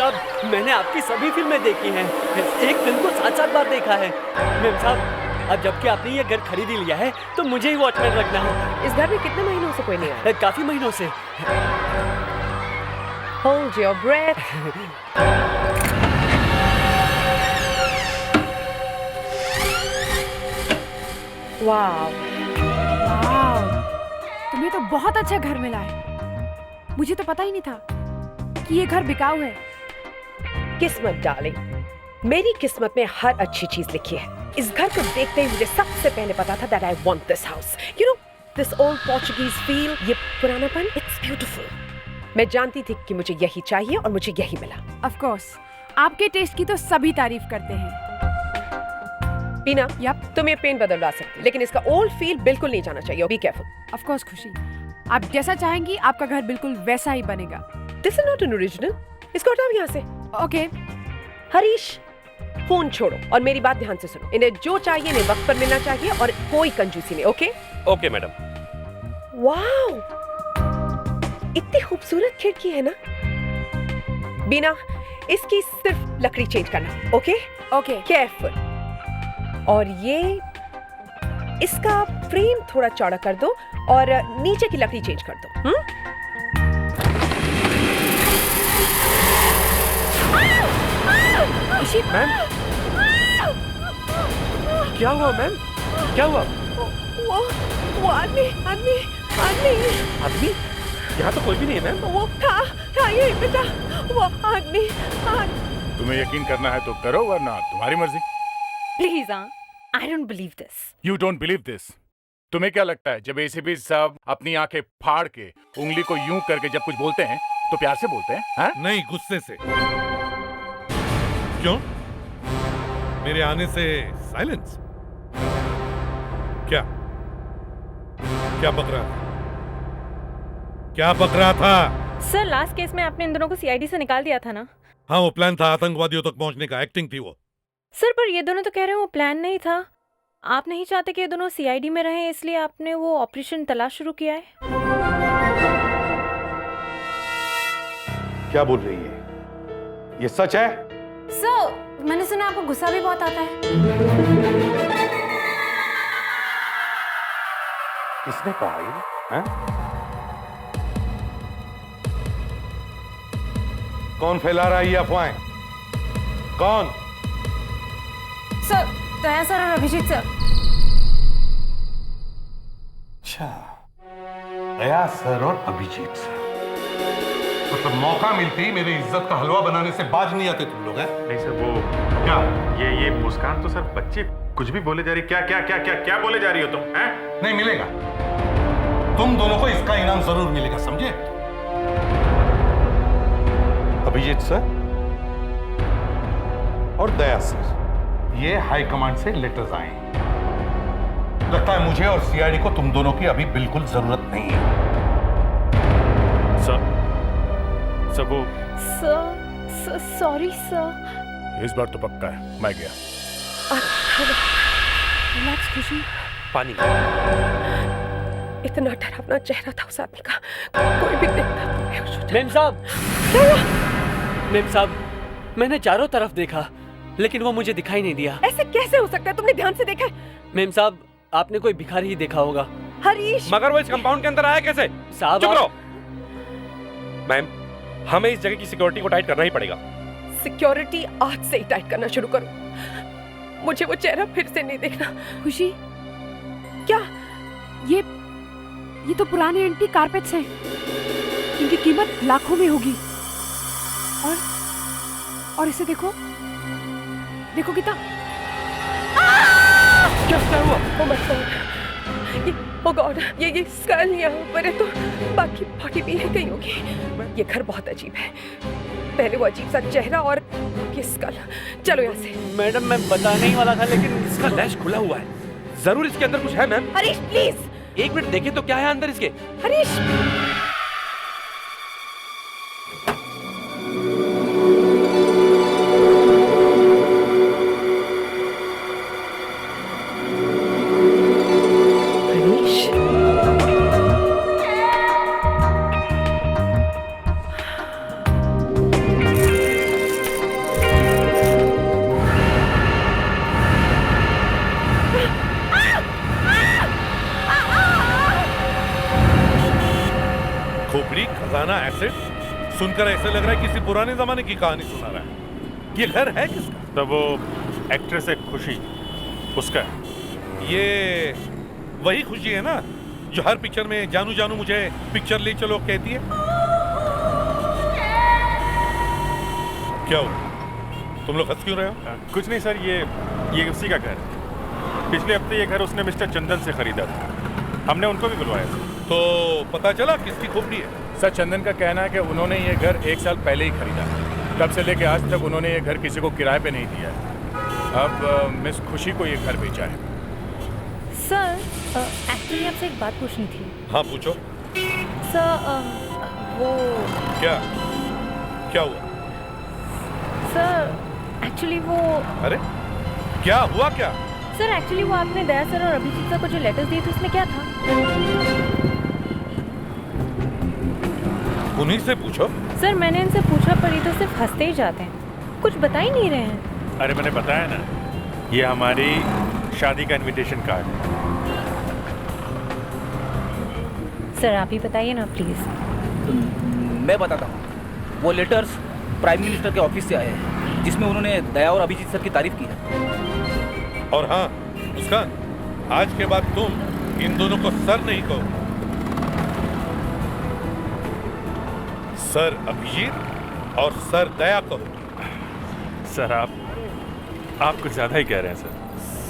साहब, मैंने आपकी सभी फिल्में देखी हैं। एक फिल्म को 7-7 बार देखा है। मेम साहब, अब जबकि आपने ये घर खरीद ही लिया है तो मुझे ही वॉचमैन रखना है। इस घर में कितने महीनों से कोई नहीं आया? काफी महीनों से। Hold your breath. Wow. वाह, तुम्हें तो बहुत अच्छा घर मिला है। मुझे तो पता ही नहीं था कि ये घर बिकाऊ है। किस्मत डार्लिंग, मेरी किस्मत में हर अच्छी चीज लिखी है। इस घर को देखते ही मुझे सबसे पहले पता था that I want this house. You know, this old Portuguese feel, ये पुरानापन, it's beautiful. मैं जानती थी कि मुझे यही चाहिए और मुझे यही मिला। Of course, आपके टेस्ट की तो सभी तारीफ करते हैं। बीना, Yup. तुम ये पेन बदलवा सकती, लेकिन इसका ओल्ड फील बिल्कुल नहीं जाना चाहिए। Be careful. Of course खुशी, आप जैसा चाहेंगी आपका घर बिल्कुल वैसा ही बनेगा। This is not an original. इसको हटाओ यहाँ से। ओके, हरीश, फोन छोड़ो और मेरी बात ध्यान से सुनो। इन्हें जो चाहिए इन्हें वक्त पर मिलना चाहिए और कोई कंजूसी नहीं, ओके? Okay madam. वाओ, इतनी खूबसूरत खिड़की है ना। बीना, इसकी सिर्फ लकड़ी चेंज करना, ओके? ओके। केयरफुल। और ये इसका फ्रेम थोड़ा चौड़ा कर दो और नीचे की लकड़ी चेंज कर दो। मैम, क्या हुआ मैम? क्या हुआ? वो आदमी आदमी आदमी आदमी? यहाँ तो कोई भी नहीं है मैम। वो था ये बेटा, वो आदमी। तुम्हें यकीन करना है तो करो, वरना तुम्हारी मर्जी। Please I don't believe this. You don't believe this? तुम्हें क्या लगता है जब एसीपी साहब अपनी आंखें फाड़ के उंगली को यूं करके जब कुछ बोलते हैं तो प्यार से बोलते हैं? हाँ? नहीं, गुस्से से। क्यों? मेरे आने से साइलेंस? क्या क्या बक रहा था? क्या बक रहा था? सर, लास्ट केस में आपने इन दोनों को सीआईडी से निकाल दिया था ना? हाँ, वो प्लान था, आतंकवादियों तक पहुंचने का। एक्टिंग थी वो। सर, पर ये दोनों तो कह रहे हैं वो प्लान नहीं था। आप नहीं चाहते कि ये दोनों सीआईडी में रहें, इसलिए आपने वो ऑपरेशन तलाश शुरू किया है। क्या बोल रही है? ये सच है? सर, मैंने सुना आपको गुस्सा भी बहुत आता है। किसने कहा ये? हाँ? कौन फैला रहा है ये अफवाहें? कौन? सर, दया सर और अभिजीत सर। अच्छा, दया सर और अभिजीत सर। मतलब मौका मिलते ही मेरी इज्जत का हलवा बनाने से बाज नहीं आते तुम लोग हैं? नहीं सर, वो क्या? ये मुस्कान तो सर बच्चे कुछ भी बोले जा रही। क्या क्या क्या क्या क्या बोले जा रही हो तुम? हैं? नहीं मिलेगा। तुम दोनों को इसका इनाम जरूर मिलेगा, समझे? अभिजीत सर और दया सर, ये हाई कमांड से लेटर्स आए हैं। लगता है मुझे और सीआईडी को तुम दोनों की अभी बिल्कुल जरूरत नहीं है। सर वो सर, सॉरी सर। इस बार तो पक्का है, मैं गया। रिलैक्स खुशी। पानी। इतना डरावना चेहरा था उस आदमी का, कोई भी देखता तो बेहोश हो जाता। मेम साहब, मेम साहब, मैंने चारों तरफ देखा लेकिन वो मुझे दिखाई नहीं दिया। ऐसे कैसे हो सकता है? तुमने ध्यान से देखा है? मेम साहब, आपने कोई भिखारी ही देखा होगा। हरीश, मगर वो इस कंपाउंड के अंदर आया कैसे? साहब चुप रहो। मैम, हमें इस जगह की सिक्योरिटी को टाइट करना ही पड़ेगा। सिक्योरिटी आज से ही टाइट करना शुरू करो। मुझे वो चेहरा फिर से नहीं देखना। खुशी, क्या? ये तो पुराने एंटीक कारपेट्स हैं। इनकी कीमत लाखों में होगी। और इसे देखो कितना। क्या हुआ? Oh God, ये स्कल यहाँ ऊपर है तो बाकी बॉडी भी है कहीं होगी। ये घर बहुत अजीब है। पहले वो अजीब सा चेहरा और ये स्कल। चलो यहाँ से। मैडम, मैं बताने ही वाला था लेकिन इसका लैश खुला हुआ है। जरूर इसके अंदर कुछ है मैम। हरीश प्लीज। एक मिनट देखें तो क्या है अंदर इसके। हरीश, खोपड़ी, खजाना, एसिड, सुनकर ऐसे लग रहा है किसी पुराने जमाने की कहानी सुना रहा है। ये घर है किसका? तो वो एक्ट्रेस है खुशी, उसका है। ये वही खुशी है ना जो हर पिक्चर में जानू जानू मुझे पिक्चर ले चलो कहती है। क्या हो, तुम लोग हंस क्यों रहे हो? कुछ नहीं सर, ये उसी का घर है। पिछले हफ्ते ये घर उसने मिस्टर चंदन से खरीदा था, हमने उनको भी बुलवाया था। तो पता चला किसकी खोपड़ी है? सर चंदन का कहना है कि उन्होंने ये घर 1 साल पहले ही खरीदा, तब से लेके आज तक उन्होंने ये घर किसी को किराए पे नहीं दिया है। अब मिस खुशी को ये घर बेचा है। सर एक्चुअली आपसे एक बात पूछनी थी। हाँ पूछो। सर वो क्या हुआ? सर एक्चुअली वो अरे क्या हुआ क्या? सर एक्चुअली वो आपने दया सर और अभिजीत सर को जो लेटर्स दिए थे उसमें क्या था? उन्हीं से पूछो। सर मैंने इनसे पूछा पर ये तो सिर्फ हंसते ही जाते हैं, कुछ बता ही नहीं रहे हैं। अरे मैंने बताया ना, ये हमारी शादी का इनविटेशन कार्ड है। सर आप ही बताइए ना प्लीज। मैं बताता हूँ। वो लेटर्स प्राइम मिनिस्टर के ऑफिस से आए हैं जिसमें उन्होंने दया और अभिजीत सर की तारीफ की है। और हाँ मुस्कान, आज के बाद तुम इन दोनों को सर नहीं कहो, सर अभिजीत और सर दया कहो। सर आप कुछ ज्यादा ही कह रहे हैं सर।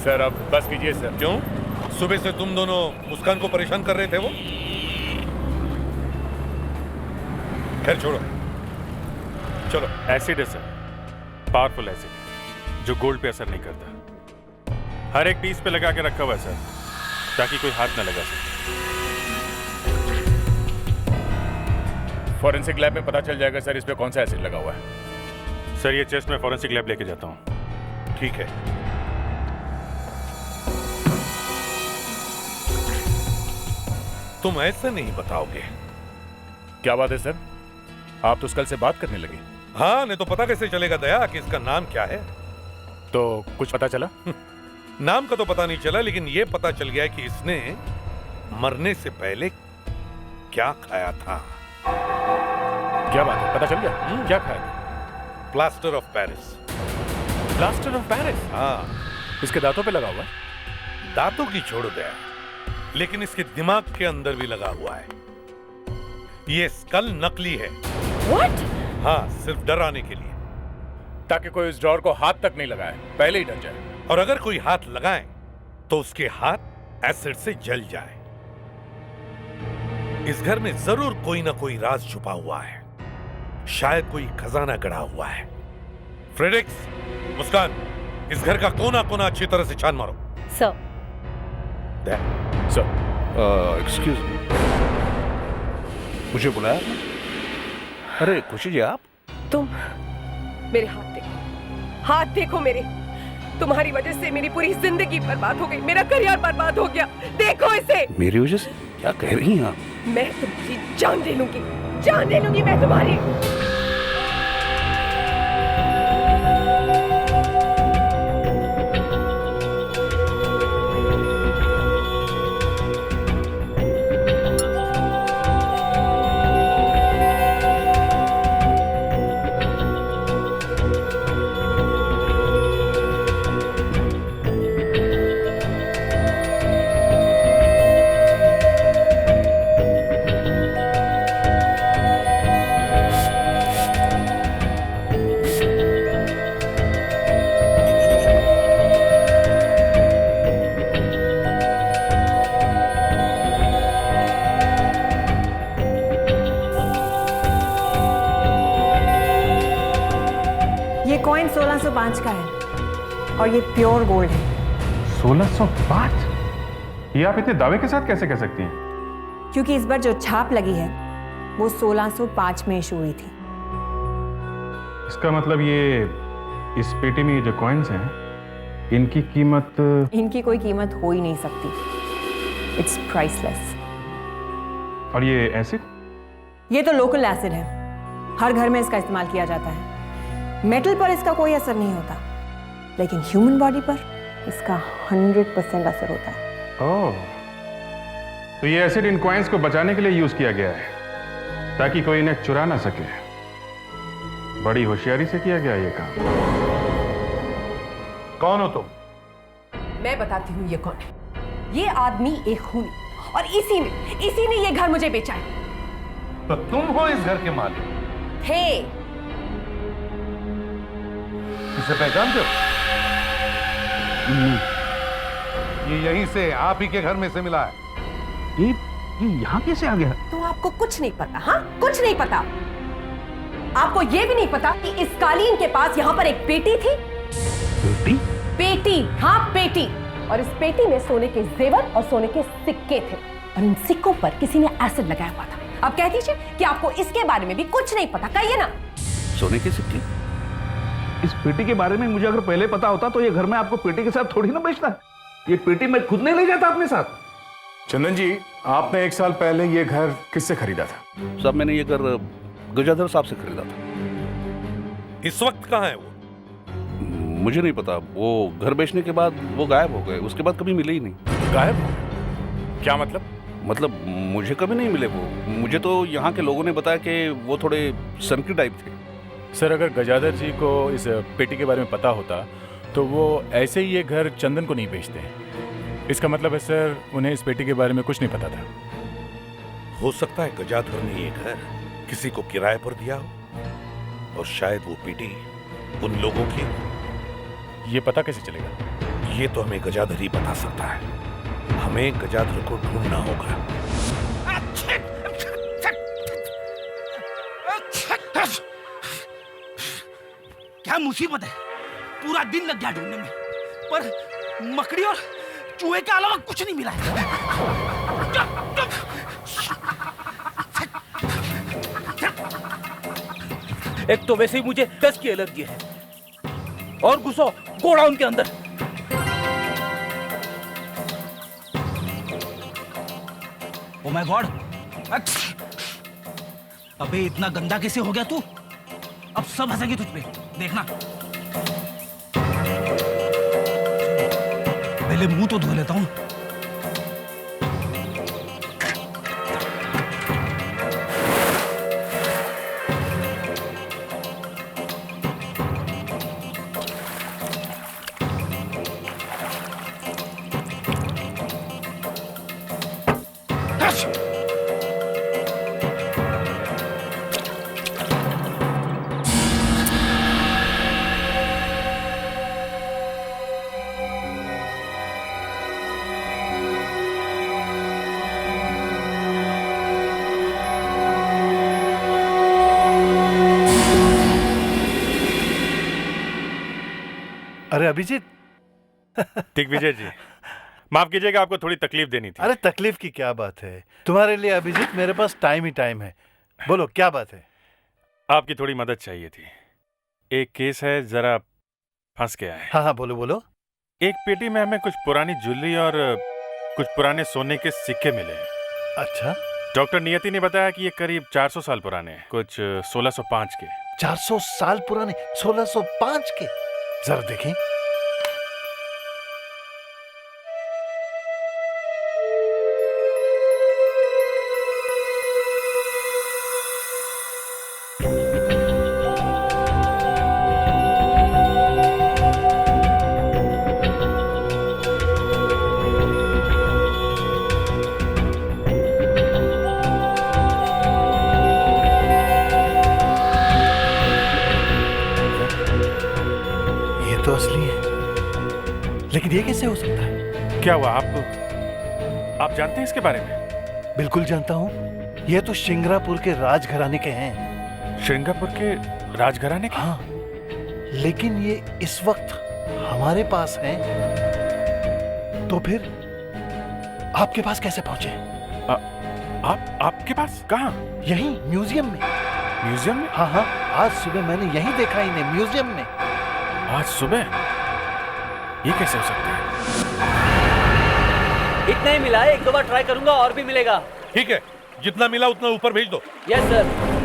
सर अब बस कीजिए सर। क्यों? सुबह से तुम दोनों मुस्कान को परेशान कर रहे थे वो। खैर छोड़ो, चलो। एसिड है सर, पावरफुल एसिड जो गोल्ड पे असर नहीं करता। हर एक पीस पे लगा के रखा हुआ है सर, ताकि कोई हाथ ना लगा सके। फॉरेंसिक लैब में पता चल जाएगा सर इस पे कौन सा एसिड लगा हुआ है। सर ये चेस्ट में फॉरेंसिक लैब लेके जाता हूँ। ठीक है। तुम ऐसे नहीं बताओगे। क्या बात है सर, आप तो कल से बात करने लगे। हाँ, नहीं तो पता कैसे चलेगा दया कि इसका नाम क्या है? तो कुछ पता चला? नाम का तो पता नहीं चला, लेकिन ये पता चल गया कि इसने मरने से पहले क्या खाया था। क्या बात है, पता चल गया? क्या खाया था? Plaster of Paris. Plaster of Paris? हाँ। इसके दांतों पे लगा हुआ है? दांतों की छोड़ दया, लेकिन इसके दिमाग के अंदर भी लगा हुआ है। ये स्कल नकली है। What? हाँ, सिर्फ डराने के लिए, ताकि कोई इस ड्रॉर को हाथ तक नहीं लगाए, पहले ही डर जाए। और अगर कोई हाथ लगाए तो उसके हाथ एसिड से जल जाए। इस घर में जरूर कोई ना कोई राज छुपा हुआ है, शायद कोई खजाना गड़ा हुआ है। फ्रेडरिक्स, मुस्कान, इस घर का कोना कोना अच्छी तरह से छान मारो। सर। सर, एक्सक्यूज मी, मुझे बुलाया? अरे खुशी जी आप? तुम मेरे हाथ देखो, हाथ देखो मेरे। तुम्हारी वजह से मेरी पूरी जिंदगी बर्बाद हो गई, मेरा करियर बर्बाद हो गया। देखो इसे। मेरी वजह से? क्या कह रही हैं आप? मैं तुम्हारी जान ले लूंगी, जान ले लूंगी मैं तुम्हारी। ये कॉइन 1605 का है और ये प्योर गोल्ड है। 1605? ये आप इतने दावे के साथ कैसे कह सकती हैं? क्योंकि इस बार जो छाप लगी है वो 1605 में इशू हुई थी। इसका मतलब ये इस पेटी में ये जो कॉइन्स हैं, इनकी कीमत? इनकी कोई कीमत हो ही नहीं सकती। It's priceless. और ये एसिड? ये तो लोकल एसिड है, हर घर में इसका इस्तेमाल किया जाता है। मेटल पर इसका कोई असर नहीं होता, लेकिन ह्यूमन बॉडी पर इसका 100% असर होता है। ओह, तो ये एसिड इन कॉइन्स को बचाने के लिए यूज किया गया है। ताकि कोई इन्हें चुरा ना सके। बड़ी होशियारी से किया गया ये काम। कौन हो तुम? मैं बताती हूँ ये कौन है। ये आदमी एक खूनी, और इसी ने ये घर मुझे बेचा है। तो तुम हो इस घर के मालिक? थे। इसे पहचानते हो? ये यहीं से आप ही के घर में से मिला है। ये यहाँ कैसे आ गया? तो आपको कुछ नहीं पता? हाँ, कुछ नहीं पता। आपको ये भी नहीं पता कि इस कालीन के पास यहाँ पर एक पेटी थी। बेटी? पेटी, हाँ पेटी। और इस पेटी में सोने के जेवर और सोने के सिक्के थे, और इन सिक्कों पर किसी ने एसिड लगाया हुआ था। अब कह दीजिए कि आपको इसके बारे में भी कुछ नहीं पता। कहिए ना। सोने के सिक्के? इस पेटी के बारे में मुझे अगर पहले पता होता तो ये घर में आपको पेटी के साथ थोड़ी ना बेचता। ये पेटी मैं खुद नहीं ले जाता अपने साथ। चंदन जी, आपने 1 साल पहले ये घर किससे खरीदा था? साहब, मैंने ये घर गजाधर साहब से खरीदा था। इस वक्त कहाँ है वो? मुझे नहीं पता। वो घर बेचने के बाद वो गायब हो गए। उसके बाद कभी मिले ही नहीं। गायब? क्या मतलब? मतलब मुझे कभी नहीं मिले वो। मुझे तो यहाँ के लोगों ने बताया कि वो थोड़े सनकी टाइप थे। सर, अगर गजाधर जी को इस पेटी के बारे में पता होता तो वो ऐसे ही ये घर चंदन को नहीं बेचते। इसका मतलब है सर, उन्हें इस पेटी के बारे में कुछ नहीं पता था। हो सकता है गजाधर ने ये घर किसी को किराए पर दिया हो, और शायद वो पेटी उन लोगों की। ये पता कैसे चलेगा? ये तो हमें गजाधर ही बता सकता है। हमें गजाधर को ढूंढना होगा। क्या मुसीबत है? पूरा दिन लग गया ढूंढने में, पर मकड़ी और चूहे के अलावा कुछ नहीं मिला है। एक तो वैसे ही मुझे डस्ट की एलर्जी है, और घुसो गोडाउन के अंदर। Oh my God! अबे इतना गंदा कैसे हो गया तू? अब सब हंसेंगे तुझ पे, देखना। पहले मुंह तो धो लेता हूं। अरे अभिजीत। दिग्विजय जी, माफ कीजिएगा, आपको थोड़ी तकलीफ देनी थी। अरे तकलीफ की क्या बात है, तुम्हारे लिए अभिजीत मेरे पास टाइम ही टाइम है। बोलो क्या बात है? आपकी थोड़ी मदद चाहिए थी। एक केस है, जरा फंस गया है। हाँ हाँ, बोलो बोलो। एक पेटी में हमें कुछ पुरानी ज्वेलरी और कुछ पुराने सोने के सिक्के मिले हैं। अच्छा। डॉक्टर नियति ने बताया कि ये करीब 400 साल पुराने हैं, कुछ 1605 के। 400 साल पुराने? 1605 के? जरा देखें। तो असली है, लेकिन ये कैसे हो सकता है? क्या हुआ? आप जानते हैं इसके बारे में? बिल्कुल जानता हूँ। ये तो श्रृंगारपुर के राजघराने के हैं। श्रृंगारपुर के राजघराने के? हाँ, लेकिन ये इस वक्त हमारे पास हैं, तो फिर आपके पास कैसे पहुंचे? आपके पास? कहाँ? यहीं म्यूजियम में। म्यूजियम में? हाँ हाँ, आज सुबह मैंने यहीं देखा इन्हें, म्यूजियम में। आज सुबह? ये कैसे हो सकता है? इतना ही मिला है, 1-2 बार ट्राई करूंगा और भी मिलेगा। ठीक है, जितना मिला उतना ऊपर भेज दो। Yes sir.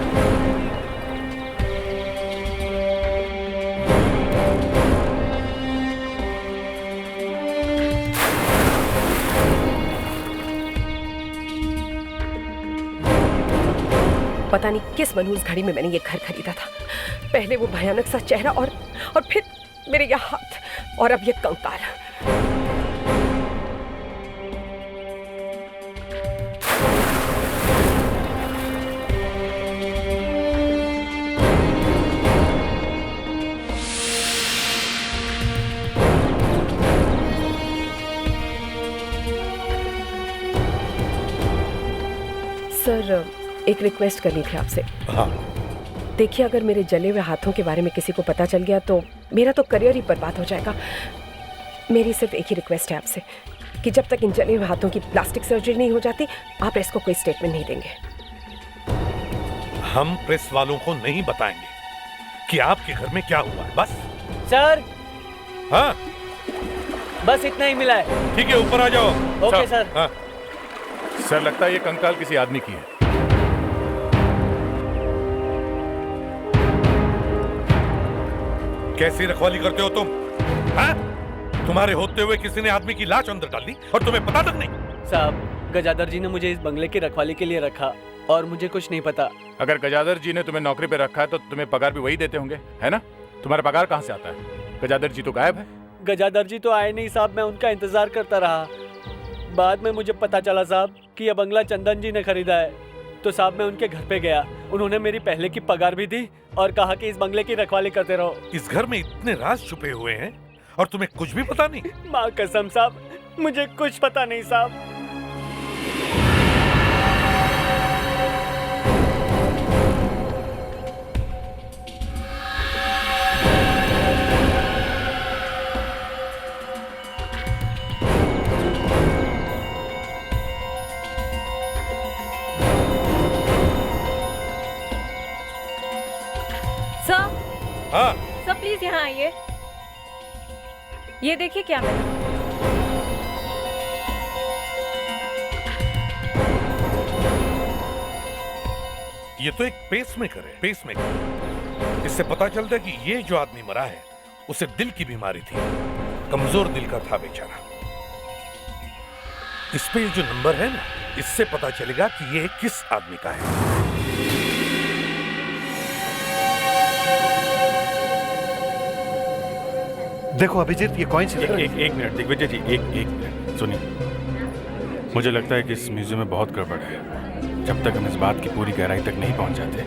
पता नहीं किस मनहूस घड़ी में मैंने ये घर खरीदा था। पहले वो भयानक सा चेहरा और फिर मेरे ये हाथ और अब ये कंकाल। सर, एक रिक्वेस्ट करनी थी आपसे। हाँ। देखिए, अगर मेरे जले हुए हाथों के बारे में किसी को पता चल गया तो मेरा तो करियर ही बर्बाद हो जाएगा। मेरी सिर्फ एक ही रिक्वेस्ट है आपसे कि जब तक इन जले हुए हाथों की प्लास्टिक सर्जरी नहीं हो जाती, आप प्रेस को कोई स्टेटमेंट नहीं देंगे। हम प्रेस वालों को नहीं बताएंगे कि आपके घर में क्या हुआ है। बस सर। हाँ, बस इतना ही मिला है। ठीक है, ऊपर आ जाओ। Okay sir. हाँ। सर, लगता है ये कंकाल किसी आदमी की है। कैसी रखवाली करते हो तुम? हाँ? तुम्हारे होते हुए किसी ने आदमी की लाश अंदर डाल दी और तुम्हें पता तक नहीं? साहब, गजादर जी ने मुझे इस बंगले की रखवाली के लिए रखा और मुझे कुछ नहीं पता। अगर गजादर जी ने तुम्हें नौकरी पे रखा है तो तुम्हें पगार भी वही देते होंगे, है ना? तुम्हारा पगार कहाँ से आता है? गजादर जी तो गायब है। गजादर जी तो आए नहीं साहब, मैं उनका इंतजार करता रहा। बाद में मुझे पता चला साहब कि यह बंगला चंदन जी ने खरीदा है। तो साहब मैं उनके घर पे गया, उन्होंने मेरी पहले की पगार भी दी और कहा कि इस बंगले की रखवाली करते रहो। इस घर में इतने राज छुपे हुए हैं और तुम्हें कुछ भी पता नहीं? माँ कसम साहब, मुझे कुछ पता नहीं साहब। हाँ। सर प्लीज यहाँ आइए। ये देखिए क्या मिला। ये तो एक पेसमेकर है। पेसमेकर। इससे पता चलता है कि ये जो आदमी मरा है उसे दिल की बीमारी थी, कमजोर दिल का था बेचारा। इस पे ये जो नंबर है ना, इससे पता चलेगा कि ये किस आदमी का है। देखो अभिजीत, ये कॉइंस। एक मिनट दिग्विजय जी, एक मिनट सुनिए। मुझे लगता है कि इस म्यूजियम में बहुत गड़बड़ है। जब तक हम इस बात की पूरी गहराई तक नहीं पहुंच जाते,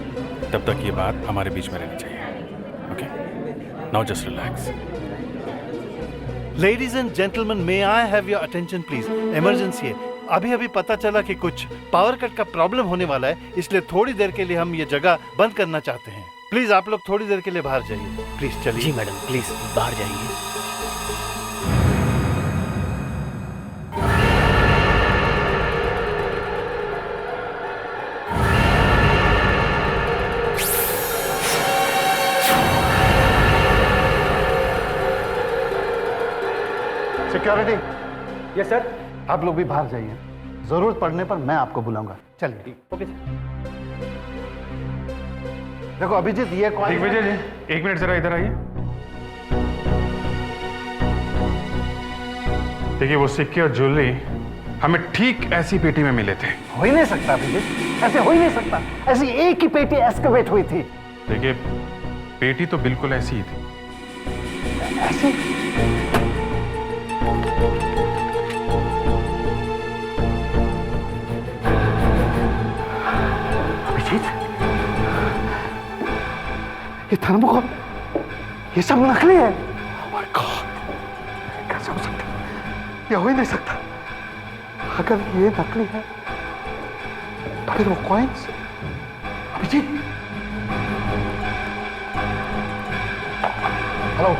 तब तक ये बात हमारे बीच में रहनी चाहिए। Okay, now just relax. Ladies and gentleman, may I have your attention please. Emergency है। अभी पता चला कि कुछ पावर कट का प्रॉब्लम होने वाला है, इसलिए थोड़ी देर के लिए हम ये जगह बंद करना चाहते हैं। प्लीज आप लोग थोड़ी देर के लिए बाहर जाइए। प्लीज चलिए। जी मैडम, प्लीज बाहर जाइए। सिक्योरिटी। Yes sir. आप लोग भी बाहर जाइए, जरूरत पड़ने पर मैं आपको बुलाऊंगा। चलिए। Okay sir. देखो अभिजीत, ये कौन? दिग्विजय जी, एक मिनट जरा इधर आइए। देखिए, वो सिक्के और ज्वेलरी हमें ठीक ऐसी पेटी में मिले थे। हो ही नहीं सकता अभिजीत, ऐसे हो ही नहीं सकता। ऐसी एक ही पेटी एक्सकवेट हुई थी। देखिए, पेटी तो बिल्कुल ऐसी ही थी। ऐसी? ये थर्मोकोल, ये सब नकली है। Oh my God, कैसे हो सकता है? ये हो ही नहीं सकता। अगर ये नकली है तो फिर वो coins? Abhijit, hello,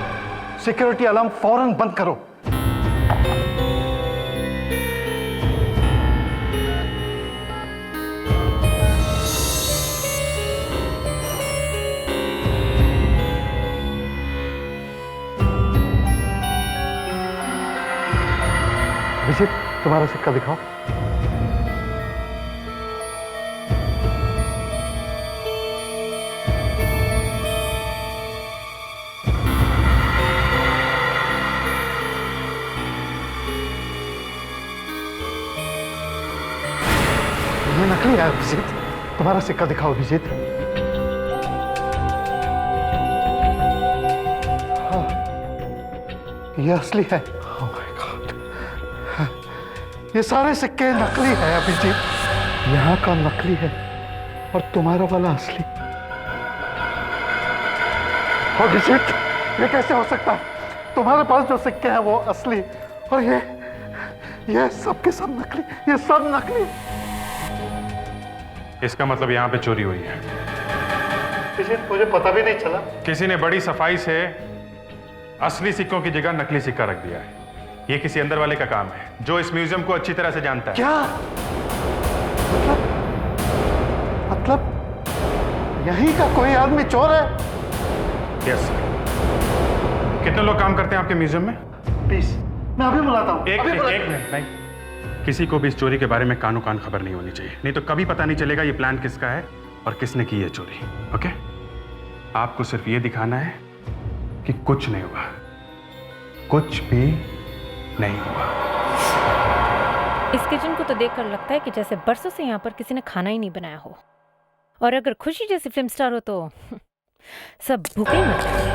security alarm फौरन बंद करो। अभिजीत, तुम्हारा सिक्का दिखाओ। ये नकली है अभिजीत। तुम्हारा सिक्का दिखाओ अभिजीत। हाँ, ये असली है। Oh my God, ये सारे सिक्के नकली है अभिजीत। यहाँ का नकली है और तुम्हारा वाला असली। अभिजीत, ये कैसे हो सकता है? तुम्हारे पास जो सिक्के हैं वो असली और ये सब के सब नकली। ये सब नकली। इसका मतलब यहाँ पे चोरी हुई है। मुझे पता भी नहीं चला। किसी ने बड़ी सफाई से असली सिक्कों की जगह नकली सिक्का रख दिया है। ये किसी अंदर वाले का काम है जो इस म्यूजियम को अच्छी तरह से जानता है। क्या मतलब यहीं का कोई आदमी चोर है? Yes sir. कितने लोग काम करते हैं आपके म्यूजियम में? 20। मैं अभी बुलाता हूँ। एक मिनट नहीं। किसी को भी इस चोरी के बारे में कानो कान खबर नहीं होनी चाहिए, नहीं तो कभी पता नहीं चलेगा ये प्लान किसका है और किसने की है चोरी। ओके? आपको सिर्फ ये दिखाना है कि कुछ नहीं हुआ, कुछ भी नहीं हुआ। इस किचन को तो देखकर लगता है कि जैसे बरसों से यहाँ पर किसी ने खाना ही नहीं बनाया हो। और अगर खुशी जैसी फिल्म स्टार हो तो सब भूखे मर जाएंगे।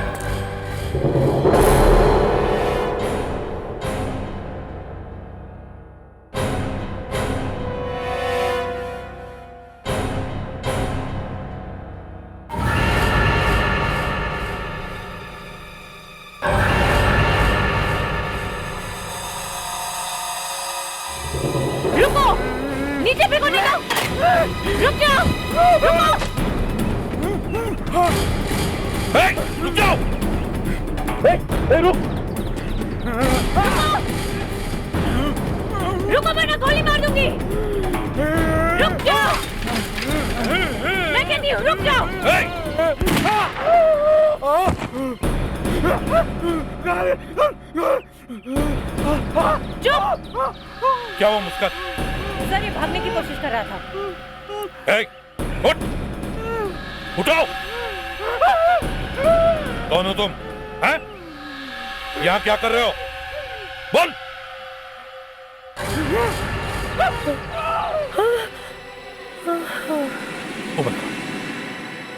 नीचे फेंको, निकाल! रुक जाओ! रुको! रुक जाओ! रुक! रुको वरना गोली मार दूंगी! रुक जाओ! मैं कहती हूँ रुक जाओ! चुप! क्या हुआ मुस्कान? सर ये भागने की कोशिश कर रहा था। उठ! उठाओ! कौन हो तुम? हैं? यहाँ क्या कर रहे हो? बोल!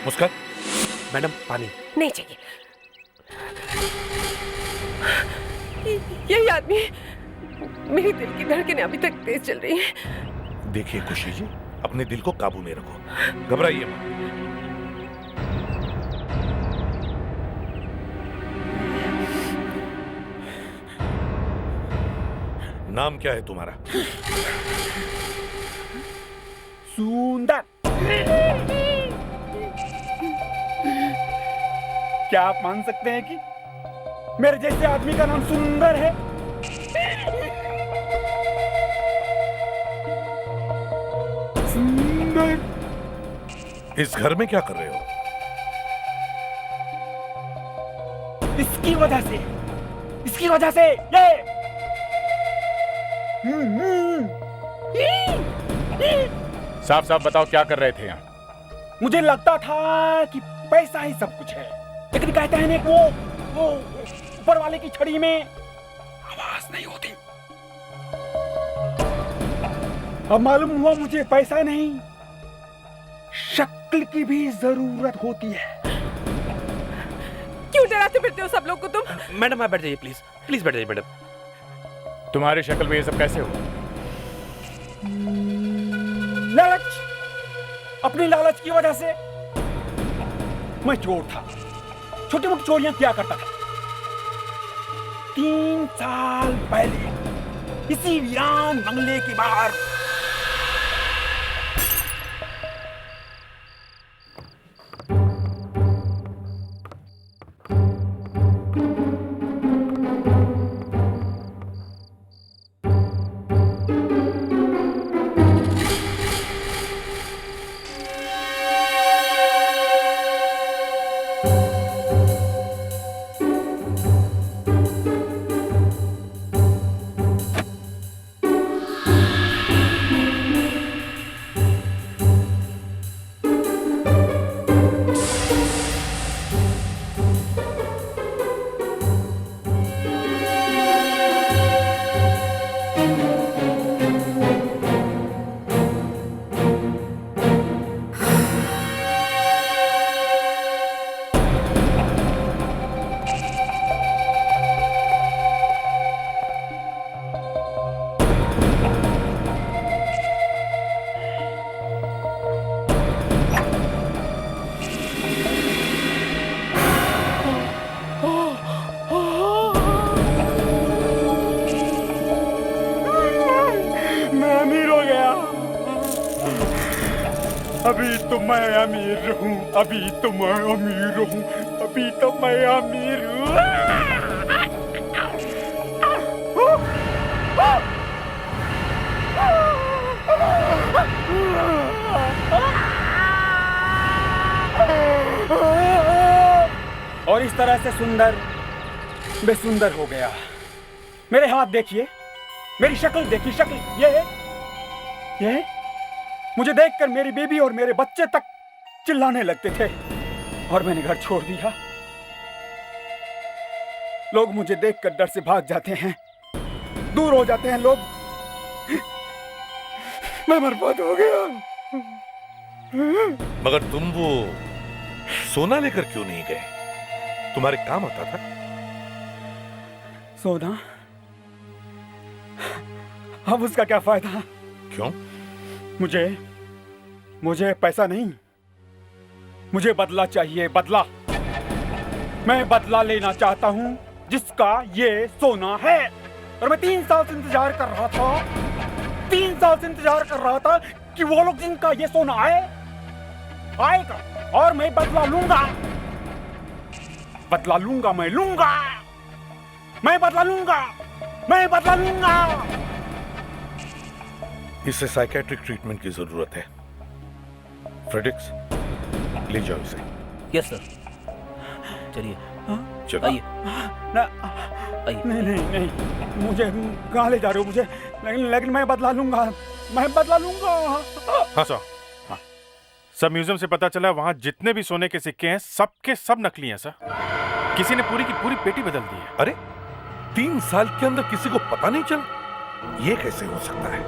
मुस्कान, मैडम पानी नहीं चाहिए। यही आदमी, मेरी दिल की धड़कनें अभी तक तेज चल रही हैं। देखिए खुशी जी, अपने दिल को काबू में रखो, घबराइए मत। नाम क्या है तुम्हारा? सुंदर। क्या आप मान सकते हैं कि मेरे जैसे आदमी का नाम सुंदर है? सुंदर। इस घर में क्या कर रहे हो? इसकी वजह से ये साफ साफ बताओ क्या कर रहे थे यहाँ? मुझे लगता था कि पैसा ही सब कुछ है, लेकिन कहते हैं वो ऊपर वाले की छड़ी में आवाज नहीं होती। अब मालूम हुआ मुझे पैसा नहीं, शक्ल की भी जरूरत होती है। क्यों डराते फिरते हो सब लोग को तुम? मैडम आप बैठ जाइए प्लीज, प्लीज बैठ जाइए मैडम। तुम्हारी शक्ल में ये सब कैसे हुआ? लालच, अपनी लालच की वजह से। मैं चोर था, छोटी मोटी चोरियां किया करता था। 3 साल पहले इसी वीरान बंगले के बाहर अभी तो मैं अमीर हूँ, अभी तो मैं अमीर हूँ, अभी तो मैं अमीर हूँ। और इस तरह से सुंदर बेसुंदर हो गया। मेरे हाथ देखिए, मेरी शक्ल देखिए, शक्ल ये मुझे देखकर मेरी बेबी और मेरे बच्चे तक चिल्लाने लगते थे और मैंने घर छोड़ दिया। लोग मुझे देखकर डर से भाग जाते हैं, दूर हो जाते हैं लोग। मैं बर्बाद हो गया। मगर तुम वो सोना लेकर क्यों नहीं गए? तुम्हारे काम आता था। सोना? अब उसका क्या फायदा? क्यों? मुझे पैसा नहीं, मुझे बदला चाहिए, बदला। मैं बदला लेना चाहता हूं जिसका ये सोना है। और मैं 3 साल से इंतजार कर रहा था, 3 साल से इंतजार कर रहा था कि वो लोग जिनका ये सोना आएगा और मैं बदला लूंगा। बदला लूंगा, मैं लूंगा, मैं बदला लूंगा, मैं बदला लूंगा। इसे साइकेट्रिक ट्रीटमेंट की जरूरत है। फ्रेडिक्स, ले जाओ इसे। Yes sir. चलिए चलो। आइए। नहीं, मुझे कहाँ ले जा रहे हो मुझे? लेकिन मैं बदला लूंगा, मैं बदला लूंगा। हाँ सर, हाँ। सब म्यूजियम से पता चला वहाँ जितने भी सोने के सिक्के हैं सबके सब नकली हैं सर। किसी ने पूरी की पूरी पेटी बदल दी है। अरे 3 साल के अंदर किसी को पता नहीं चला? ये कैसे हो सकता है?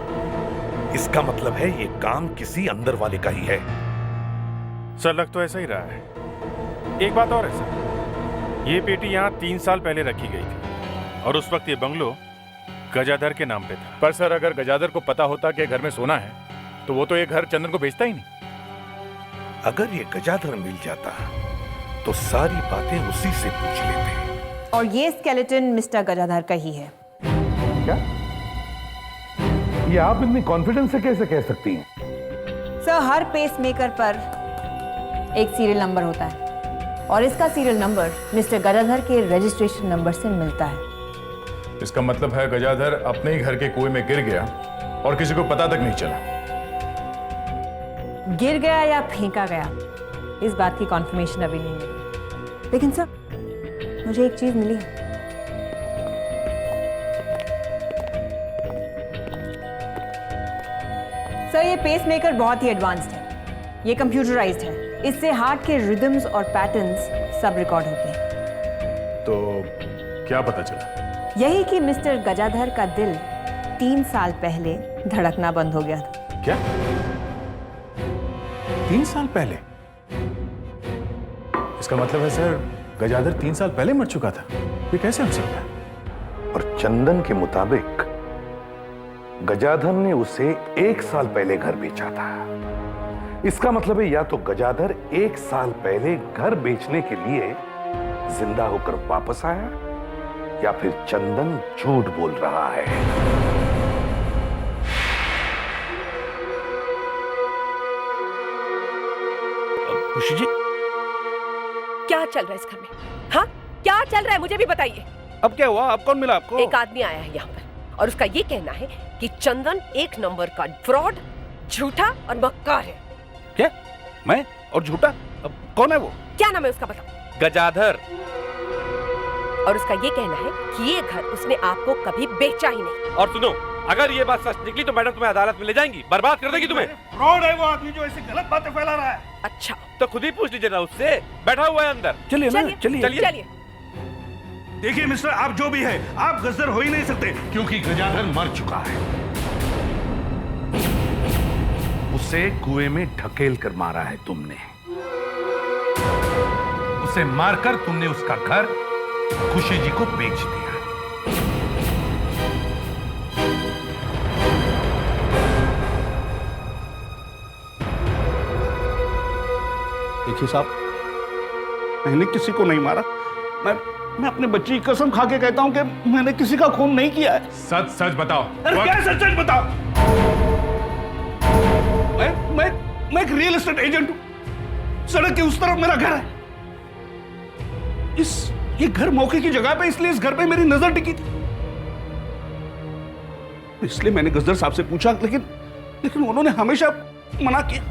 इसका मतलब है ये काम किसी अंदर वाले का ही है। सर लग तो ऐसा ही रहा है। एक बात और है सर, ये पेटी यहाँ 3 साल पहले रखी गई थी और उस वक्त ये बंगलो गजाधर के नाम पे था। पर सर अगर गजाधर को पता होता कि घर में सोना है तो वो तो ये घर चंदन को बेचता ही नहीं। अगर ये गजाधर मिल जाता तो सारी बातें उसी से पूछ लेते। और ये स्केलेटन मिस्टर गजाधर का ही है। क्या? ये आप इतनी कॉन्फिडेंस से कैसे कह सकती हैं? सर, हर पेसमेकर पर एक सीरियल नंबर होता है और इसका सीरियल नंबर मिस्टर गजाधर के रजिस्ट्रेशन नंबर से मिलता है। इसका मतलब है गजाधर अपने ही घर के कुएं में गिर गया और किसी को पता तक नहीं चला। गिर गया या फेंका गया, इस बात की कॉन्फर्मेशन अभी नहीं मिली। लेकिन सर, मुझे एक चीज मिली है। सर, ये पेसमेकर बहुत ही एडवांस्ड है, ये कंप्यूटराइज्ड है। इससे हार्ट के रिदम्स और पैटर्न्स सब रिकॉर्ड होते हैं। तो क्या पता चला? यही कि मिस्टर गजाधर का दिल 3 साल पहले धड़कना बंद हो गया था। क्या? 3 साल पहले? इसका मतलब है सर गजाधर 3 साल पहले मर चुका था। ये कैसे हो सकता है? और चंदन के मुताबिक गजाधर ने उसे 1 साल पहले घर बेचा था। इसका मतलब है या तो गजाधर 1 साल पहले घर बेचने के लिए जिंदा होकर वापस आया या फिर चंदन झूठ बोल रहा है। खुशी जी, क्या चल रहा है इस घर में? हाँ, क्या चल रहा है मुझे भी बताइए। अब क्या हुआ? अब कौन मिला आपको? एक आदमी आया है यहाँ पर और उसका ये कहना है कि चंदन 1 नंबर का फ्रॉड, झूठा और मक्कार है। क्या? मैं? और झूठा? अब कौन है वो? क्या नाम है उसका, बताओ। गजाधर। और उसका ये कहना है कि ये घर उसने आपको कभी बेचा ही नहीं। और सुनो, अगर ये बात सच निकली तो मैडम तुम्हें अदालत में ले जाएंगी, बर्बाद कर देगी तुम्हें। फ्रॉड है वो आदमी जो ऐसी गलत बातें फैला रहा है। अच्छा, तो खुद ही पूछ लीजिए ना उससे, बैठा हुआ है अंदर। चलिए ना, चलिए। देखिए मिस्टर, आप जो भी है, आप गजदर हो ही नहीं सकते क्योंकि गजाधर मर चुका है। उसे कुएं में ढकेल कर मारा है तुमने। उसे मारकर तुमने उसका घर खुशी जी को बेच दिया। देखिए साहब, मैंने किसी को नहीं मारा। मैं अपने बच्ची की कसम खा के कहता हूं कि मैंने किसी का खून नहीं किया है। सच सच बताओ। अरे क्या सच सच बताओ? मैं एक रियल एस्टेट एजेंट हूं। सड़क के उस तरफ मेरा घर है। ये घर मौके की जगह पे, इसलिए इस घर पे मेरी नजर टिकी थी। इसलिए मैंने गजदर साहब से पूछा, लेकिन उन्होंने हमेशा मना किया।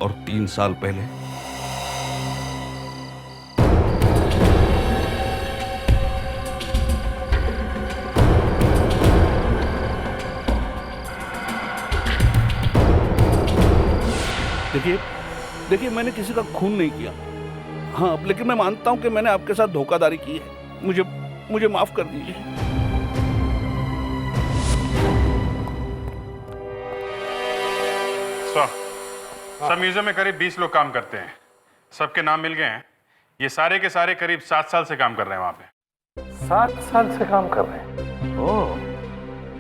और 3 साल पहले देखिए मैंने किसी का खून नहीं किया। हाँ, लेकिन मैं मानता हूं कि मैंने आपके साथ धोखाधड़ी की है। मुझे माफ कर दीजिए। सब म्यूजियम में करीब 20 लोग काम करते हैं। सबके नाम मिल गए हैं। ये सारे के सारे करीब 7 साल से काम कर रहे हैं वहां पे। 7 साल से काम कर रहे हैं? ओह,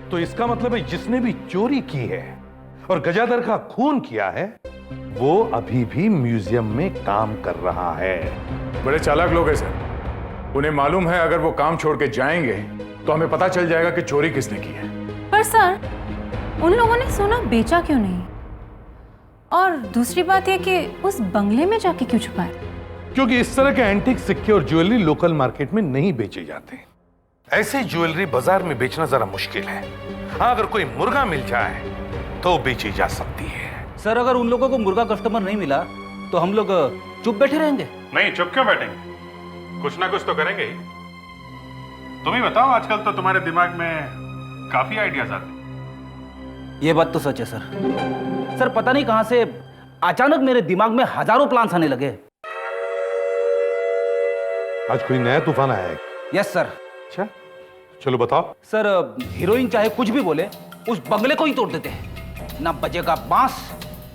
तो इसका मतलब है जिसने भी चोरी की है और गजादर का खून किया है, वो अभी भी म्यूजियम में काम कर रहा है। बड़े चालाक लोग हैं सर। उन्हें मालूम है अगर वो काम छोड़ के जाएंगे तो हमें पता चल जाएगा कि चोरी किसने की है। पर सर, उन लोगों ने सोना बेचा क्यों नहीं? और दूसरी बात यह कि उस बंगले में जाके क्यों छुपाए? क्योंकि इस तरह के एंटीक सिक्के और ज्वेलरी लोकल मार्केट में नहीं बेचे जाते। ऐसी ज्वेलरी बाजार में बेचना जरा मुश्किल है। हाँ, अगर कोई मुर्गा मिल जाए तो बेची जा सकती है। सर, अगर उन लोगों को मुर्गा कस्टमर नहीं मिला तो हम लोग चुप बैठे रहेंगे? नहीं, चुप क्यों बैठेंगे? कुछ ना कुछ तो करेंगे ही। तुम ही बताओ, आजकल तो तुम्हारे दिमाग में काफी आइडियाज आते हैं। ये बात तो सच है सर। सर, पता नहीं कहां से अचानक मेरे दिमाग में हजारों प्लान्स आने लगे। आज कोई नया तूफान आया है? Yes sir. अच्छा, चलो बताओ। सर, हीरोइन चाहे कुछ भी बोले, उस बंगले को ही तोड़ देते हैं। ना बजेगा बांस,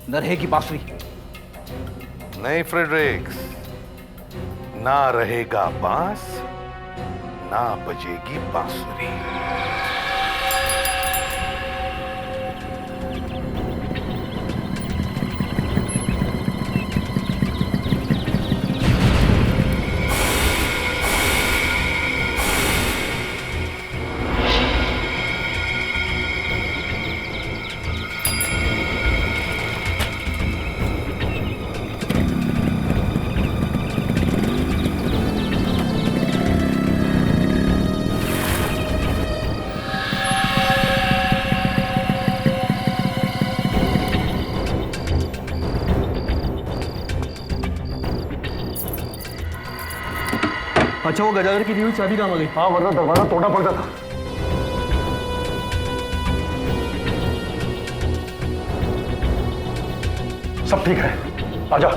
न रहेगी बांसुरी। नहीं फ्रेडरिक्स, ना रहेगा बांस, ना बजेगी बांसुरी। अच्छा, वो गजादर की दी हुई चाबी कहाँ आ गई? हाँ, वरना दरवाजा तोड़ना पड़ता था। सब ठीक है, आजा।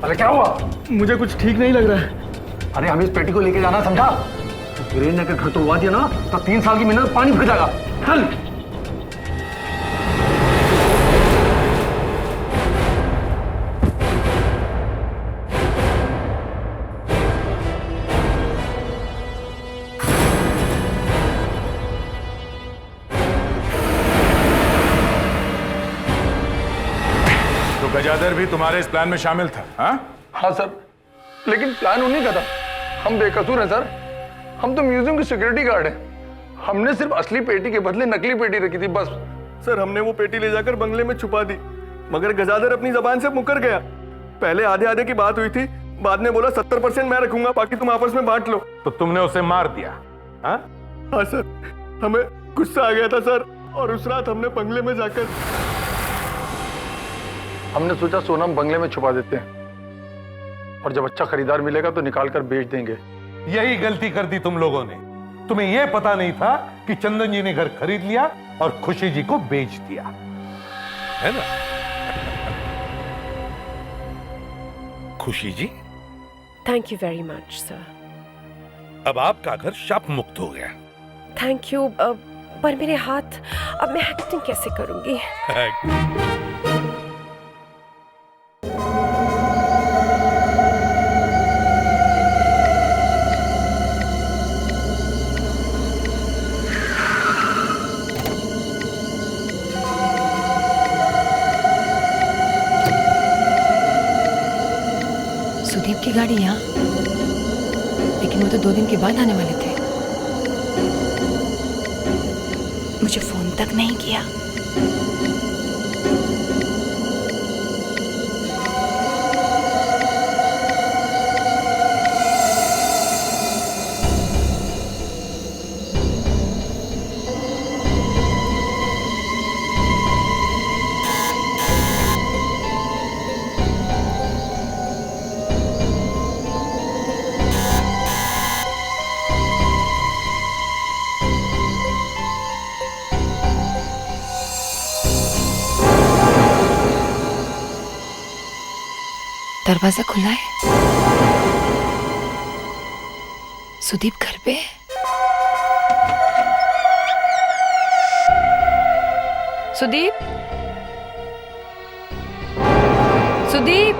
अरे क्या हुआ? मुझे कुछ ठीक नहीं लग रहा है। अरे हमें इस पेटी को लेके जाना, समझा? वीरेन ने अगर घर तोड़वा दिया ना तो 3 साल की मेहनत पानी फिर जाएगा। चल। गजादर भी तुम्हारे इस प्लान में शामिल था? हाँ सर, लेकिन प्लान उन्हीं का था। हम बेकसूर हैं सर। हम तो म्यूजियम की सिक्योरिटी गार्ड हैं। हमने सिर्फ असली पेटी के बदले नकली पेटी रखी थी, बस। सर, हमने वो पेटी ले जाकर बंगले में छुपा दी, मगर गजादर अपनी जबान से मुकर गया। पहले आधे आधे की बात हुई थी, बाद में बोला 70% मैं रखूंगा, बाकी तुम आपस में बांट लो। तो तुमने उसे मार दिया? हाँ सर, हमें गुस्सा आ गया था सर, और उस रात हमने बंगले में जाकर हमने सोचा सोनम बंगले में छुपा देते हैं, और जब अच्छा खरीदार मिलेगा तो निकाल कर बेच देंगे। यही गलती कर दी तुम लोगों ने। तुम्हें यह पता नहीं था कि चंदन जी ने घर खरीद लिया और खुशी जी को बेच दिया, है ना? खुशी जी, thank you very much sir. अब आपका घर शाप मुक्त हो गया। थैंक यू, पर मेरे हाथ, अब मैं एक्टिंग कैसे करूंगी? सुदीप की गाड़ी यहाँ, लेकिन वो तो 2 दिन के बाद आने वाले थे। मुझे फोन तक नहीं किया। दरवाजा खुला है। सुदीप घर पे है। सुदीप, सुदीप,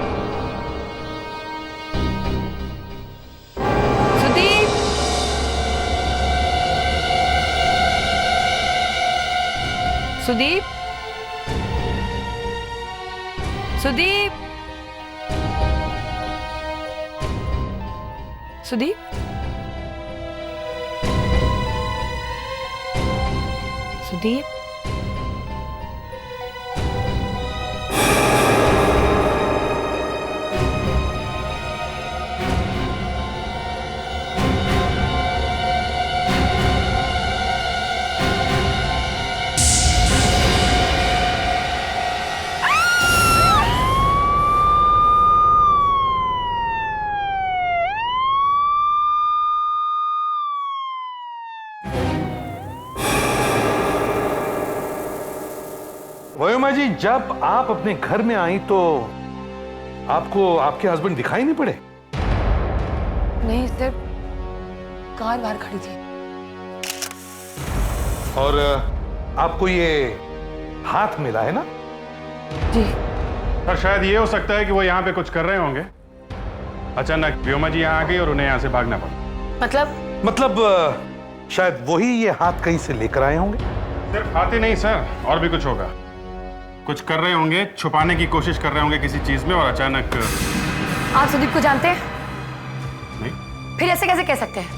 सुदीप, सुदीप, सुदीप, सुदीप, सुदीप, वयोमा जी, जब आप अपने घर में आई तो आपको आपके हस्बैंड दिखाई नहीं पड़े? नहीं, सिर्फ कार बाहर खड़ी थी। और आपको ये हाथ मिला है ना? जी। पर शायद ये हो सकता है कि वो यहाँ पे कुछ कर रहे होंगे। अचानक व्योमा जी यहाँ आ गई और उन्हें यहाँ से भागना पड़ा। मतलब शायद वही ये हाथ कहीं से लेकर आए होंगे। सिर्फ हाथ ही नहीं सर, और भी कुछ होगा। कुछ कर रहे होंगे, छुपाने की कोशिश कर रहे होंगे किसी चीज में, और अचानक। आप सुदीप को जानते हैं? नहीं। फिर ऐसे कैसे कह सकते हैं?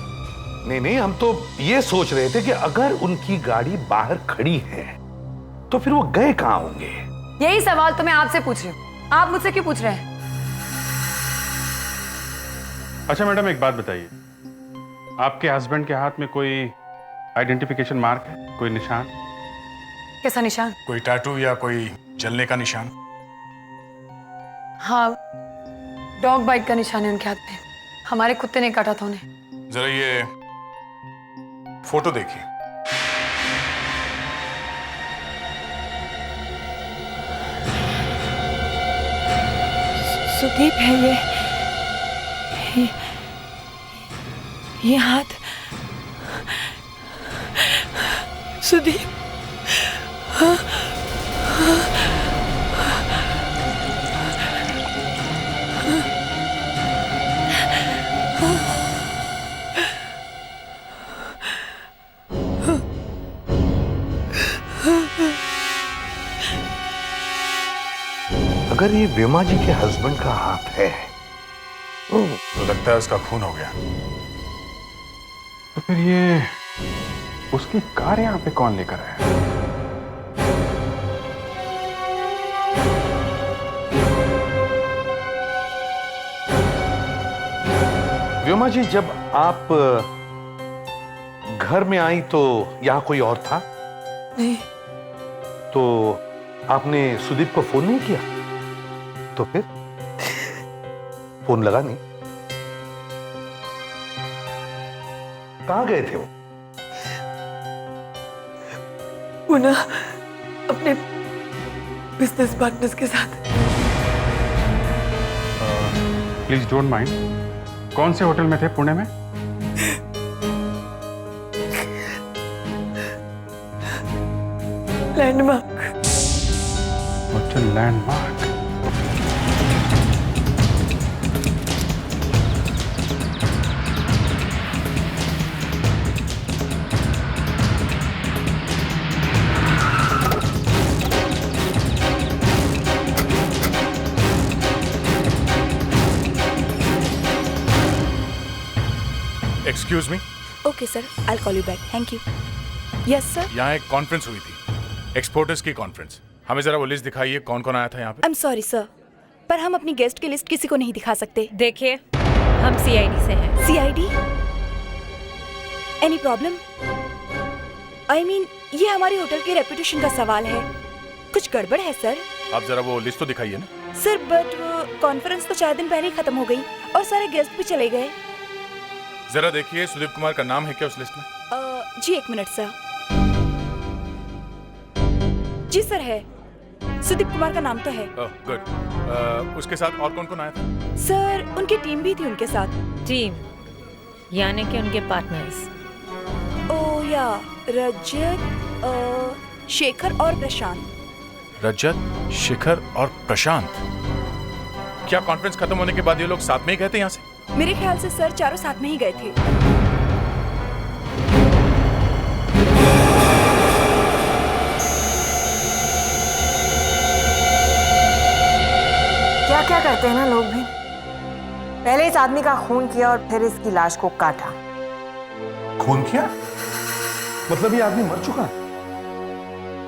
नहीं नहीं, हम तो ये सोच रहे थे कि अगर उनकी गाड़ी बाहर खड़ी है तो फिर वो गए कहाँ होंगे। यही सवाल तो मैं आपसे पूछ रही हूँ, आप मुझसे क्यों पूछ रहे हैं? अच्छा मैडम, एक बात बताइए, आपके हस्बैंड के हाथ में कोई आइडेंटिफिकेशन मार्क है, कोई निशान? कैसा निशान? कोई टैटू या कोई जलने का निशान? हाँ, डॉग बाइट का निशान है उनके हाथ में। हमारे कुत्ते ने काटा था उन्हें। जरा ये फोटो देखिए। सुदीप है ये हाथ सुदीप। हाँ, अगर ये व्योमा जी के हस्बैंड का हाथ है तो लगता है उसका खून हो गया। तो फिर ये उसकी कार यहाँ पे कौन लेकर आया? व्योमा जी, जब आप घर में आई तो यहां कोई और था? नहीं। तो आपने सुदीप को फोन नहीं किया? तो फिर फोन लगा नहीं? कहां गए थे वो? ना अपने बिजनेस पार्टनर्स के साथ। प्लीज डोंट माइंड, कौन से होटल में थे पुणे में? Landmark. Hotel landmark. Excuse me? Okay, sir. I'll call you back. Thank you. Yes sir. यहाँ एक कॉन्फ्रेंस हुई थी, एक्सपोर्टर्स की कॉन्फ्रेंस। हमें जरा वो लिस्ट दिखाइए, कौन कौन आया था यहाँ पे। आई एम सॉरी सर, पर हम अपनी गेस्ट की लिस्ट किसी को नहीं दिखा सकते। देखिए, हम सीआईडी से हैं। CID? Any problem? I mean, ये हमारी होटल की रेपुटेशन का सवाल है। कुछ गड़बड़ है सर? आप जरा वो लिस्ट तो दिखाइए ना। सर बट कॉन्फ्रेंस तो 4 दिन पहले ही खत्म हो गई और सारे गेस्ट भी चले गए। जरा देखिए, सुदीप कुमार का नाम है क्या उस लिस्ट में? जी 1 मिनट सर। जी सर है, सुदीप कुमार का नाम तो है। गुड। उसके साथ और कौन कौन आया था? सर उनकी टीम भी थी उनके साथ। टीम यानी कि उनके पार्टनर्स? ओ या रजत, शेखर और प्रशांत। रजत, शिखर और प्रशांत। क्या कॉन्फ्रेंस खत्म होने के बाद ये लोग साथ में ही गए थे यहाँ से? मेरे ख्याल से सर चारों साथ में ही गए थे। क्या क्या करते हैं ना लोग भी। पहले इस आदमी का खून किया और फिर इसकी लाश को काटा। खून किया? मतलब ये आदमी मर चुका है?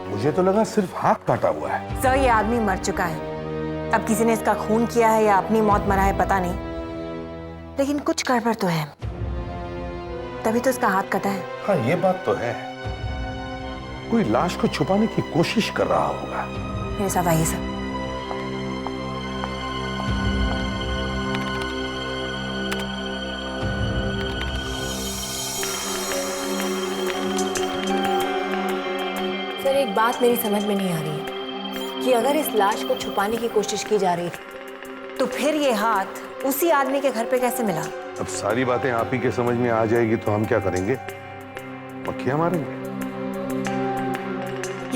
मुझे तो लगा सिर्फ हाथ काटा हुआ है। सर ये आदमी मर चुका है। अब किसी ने इसका खून किया है या अपनी मौत मरा है पता नहीं, लेकिन कुछ गड़बड़ तो है, तभी तो इसका हाथ कटा है। हाँ ये बात तो है, कोई लाश को छुपाने की कोशिश कर रहा होगा। मेरे साथ आइए सर। सर एक बात मेरी समझ में नहीं आ रही है कि अगर इस लाश को छुपाने की कोशिश की जा रही थी तो फिर ये हाथ उसी आदमी के घर पे कैसे मिला? अब सारी बातें आप ही के समझ में आ जाएगी तो हम क्या करेंगे? मक्खियां मारेंगे।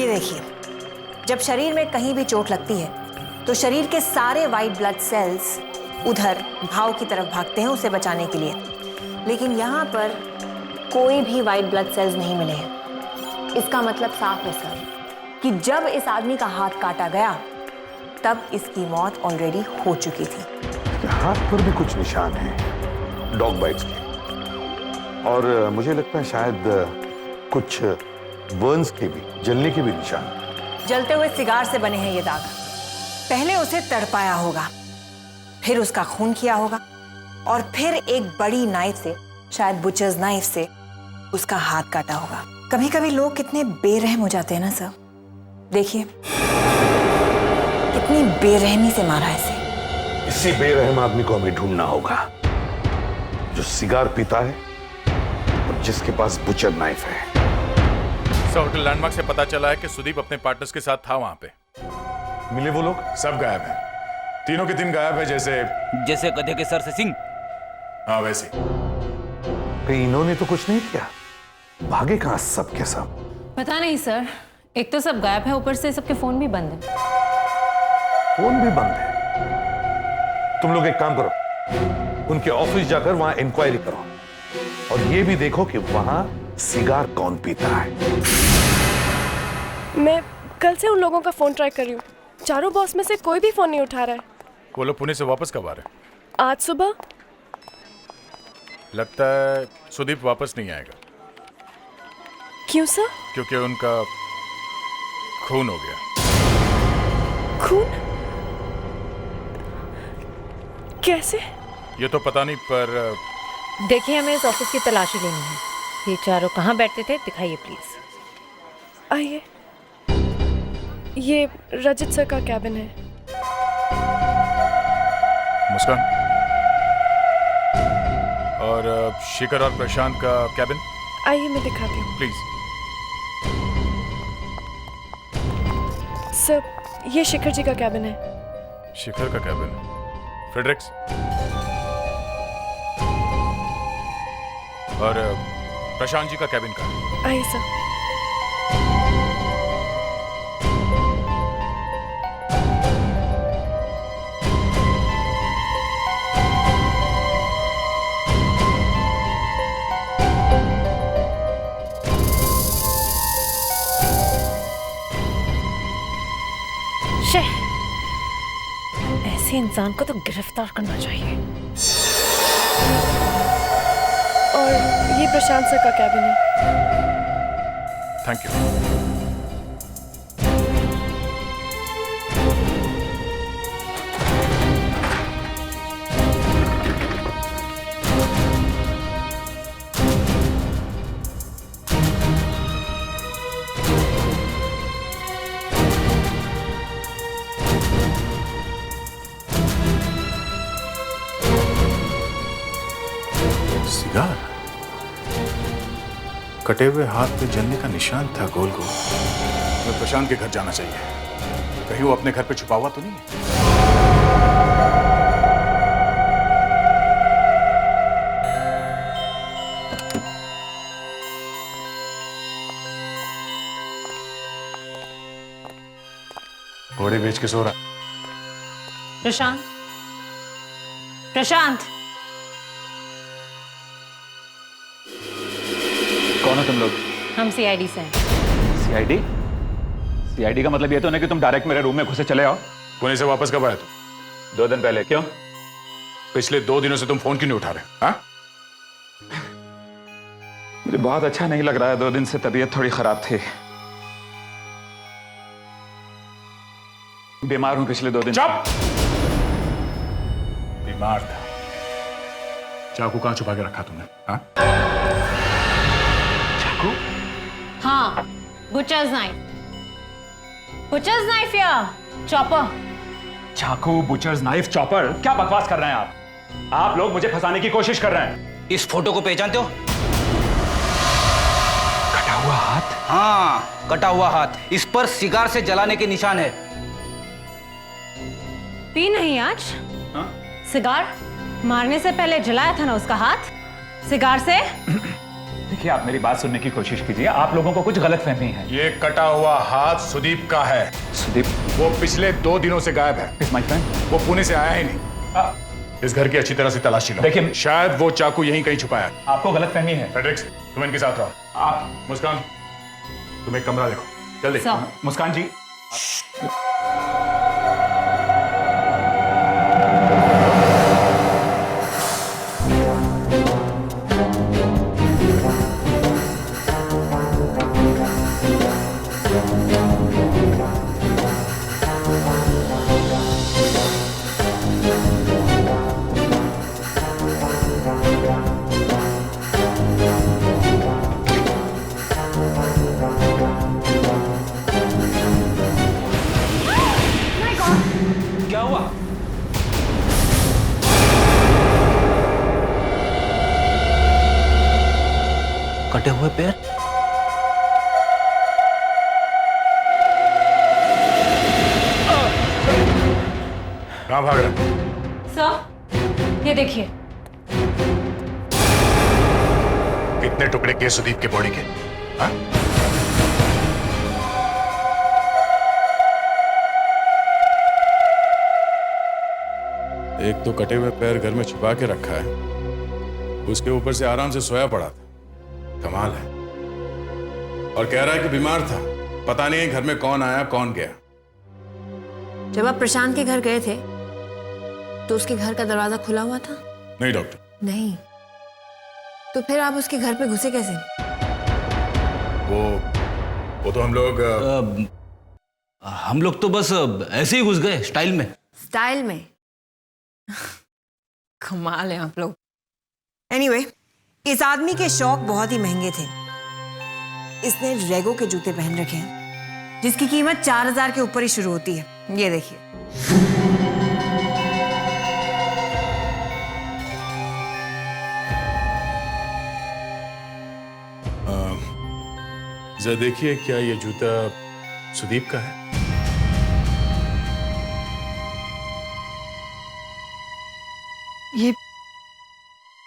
ये देखिए, जब शरीर में कहीं भी चोट लगती है तो शरीर के सारे वाइट ब्लड सेल्स उधर घाव की तरफ भागते हैं उसे बचाने के लिए, लेकिन यहाँ पर कोई भी वाइट ब्लड सेल्स नहीं मिले हैं। इसका मतलब साफ है सर कि जब इस आदमी का हाथ काटा गया तब इसकी मौत ऑलरेडी हो चुकी थी। हाथ पर भी कुछ निशान हैं, डॉग बाइट्स के, और मुझे लगता है शायद कुछ बर्न्स के भी, जलने के भी निशान। जलते हुए सिगार से बने हैं ये दाग। पहले उसे तड़पाया होगा, फिर उसका खून किया होगा और फिर एक बड़ी नाइफ से, शायद बुचर्स नाइफ से उसका हाथ काटा होगा। कभी कभी लोग कितने बेरहम हो जाते हैं ना सर। देखिए कितनी बेरहमी से मारा है इसे। इसी बेरहम आदमी को हमें ढूंढना होगा जो सिगार पीता है और जिसके पास बुचर नाइफ है। सर होटल लैंडमार्क से पता चला है कि सुदीप अपने पार्टनर्स के साथ था वहां पे। मिले वो लोग? सब गायब हैं, तीनों के तीन गायब है, जैसे गधे के सर से सिंह। हाँ वैसे। कहीं इन्होंने तो कुछ नहीं किया? भागे कहां सब के सब? पता नहीं सर, एक तो सब गायब है, ऊपर से सबके फोन भी बंद है। फोन भी बंद है? तुम लोग एक काम करो, उनके ऑफिस जाकर वहां इंक्वायरी करो और ये भी देखो कि वहां सिगार कौन पीता है। मैं कल से उन लोगों का फोन ट्राई कर रही हूँ, चारों बॉस में से कोई भी फोन नहीं उठा रहा है। वो लोग पुणे से वापस कब आ रहे? आज सुबह। लगता है सुदीप वापस नहीं आएगा। क्यों सर? क्योंकि उनका खून हो गया। खून? कैसे? ये तो पता नहीं, पर देखिए हमें इस ऑफिस की तलाशी लेनी है। ये चारों कहाँ बैठते थे, दिखाइए प्लीज। आइए, ये रजत सर का कैबिन है। मुस्कान, और शिखर और प्रशांत का कैबिन। आइए मैं दिखाती हूँ। प्लीज। सर ये शिखर जी का कैबिन है। शिखर का कैबिन? फ्रेडरिक्स? और प्रशांत जी का कैबिन का? आइए सर। ऐसे इंसान को तो गिरफ्तार करना चाहिए। और ये प्रशांत सर का कैबिन है। Thank you. सिगार, कटे हुए हाथ पे जलने का निशान था गोल गोल। मैं प्रशांत के घर जाना चाहिए, कहीं वो अपने घर पे छुपा हुआ तो नहीं है। घोड़े बेच के सो रहा। प्रशांत, प्रशांत, कौन हो तुम लोग? हम सीआईडी से हैं। सीआईडी? सीआईडी का मतलब ये तो नहीं कि तुम डायरेक्ट मेरे रूम में घुसे चले आओ। पुणे से वापस कब आया तुम? 2 दिन पहले। क्यों? पिछले 2 दिनों से तुम फोन क्यों नहीं उठा रहे? हाँ? मुझे बहुत अच्छा नहीं लग रहा है। 2 दिन से तबीयत थोड़ी खराब थी। बीमार हूं पिछले 2 दिन। चुप! बीमार था। चाकू कहां छुपा के रखा तुमने? हाँ? चाकू? हाँ, बुचर्स नाइफ। बुचर्स नाइफ या चॉपर? चाकू, बुचर्स नाइफ, चॉपर? क्या बकवास कर रहे हैं आप? आप लोग मुझे फंसाने की कोशिश कर रहे हैं। इस फोटो को पहचानते हो? कटा हुआ हाथ? हाँ, कटा हुआ हाथ। इस पर सिगार से जलाने के निशान है। पी नहीं आज? हाँ? सिगार मारने से पहले जलाया था ना उसका हाथ सिगार से। देखिए, आप मेरी बात सुनने की कोशिश कीजिए। आप लोगों को कुछ गलतफहमी है। ये कटा हुआ हाथ सुदीप का है। सुदीप? वो पिछले 2 दिनों से गायब है। My friend? वो पुणे से आया ही नहीं। इस घर की अच्छी तरह से तलाशी लो। देखिए, शायद वो चाकू यहीं कहीं छुपाया। आपको गलतफहमी है। फ्रेडरिक्स, तुम इनके साथ रहो। आप मुस्कान, तुम एक कमरा देखो जल्दी। मुस्कान जी, क्या हुआ? कटे हुए पैर? कहां भाग रहे? सर, ये देखिए। कितने टुकड़े किए सुदीप के बॉडी के? हाँ? एक तो कटे हुए पैर घर में छुपा के रखा है, उसके ऊपर से आराम से सोया पड़ा था। कमाल है। और कह रहा है कि बीमार था। पता नहीं घर में कौन आया कौन गया। जब आप प्रशांत के घर गए थे तो उसके घर का दरवाजा खुला हुआ था? नहीं डॉक्टर। नहीं, तो फिर आप उसके घर पे घुसे कैसे? वो तो हम लोग तो बस ऐसे ही घुस गए, स्टाइल में। स्टाइल में? कमाल है आप लोग। एनीवे, इस आदमी के शौक बहुत ही महंगे थे। इसने रेगो के जूते पहन रखे हैं जिसकी कीमत 4000 के ऊपर ही शुरू होती है। ये देखिए। जरा देखिए, क्या ये जूता सुदीप का है?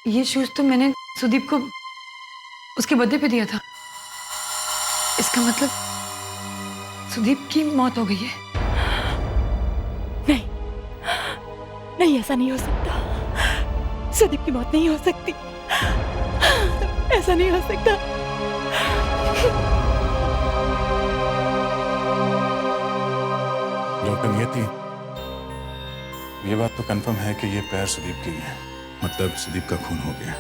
ये शूज तो मैंने सुदीप को उसके बर्थडे पे दिया था। इसका मतलब सुदीप की मौत हो गई है। नहीं, नहीं, ऐसा नहीं हो सकता। सुदीप की मौत नहीं हो सकती। ऐसा नहीं हो सकता। डॉक्टर नियति, ये बात तो कंफर्म है कि ये पैर सुदीप के ही है। मतलब सुदीप का खून हो गया।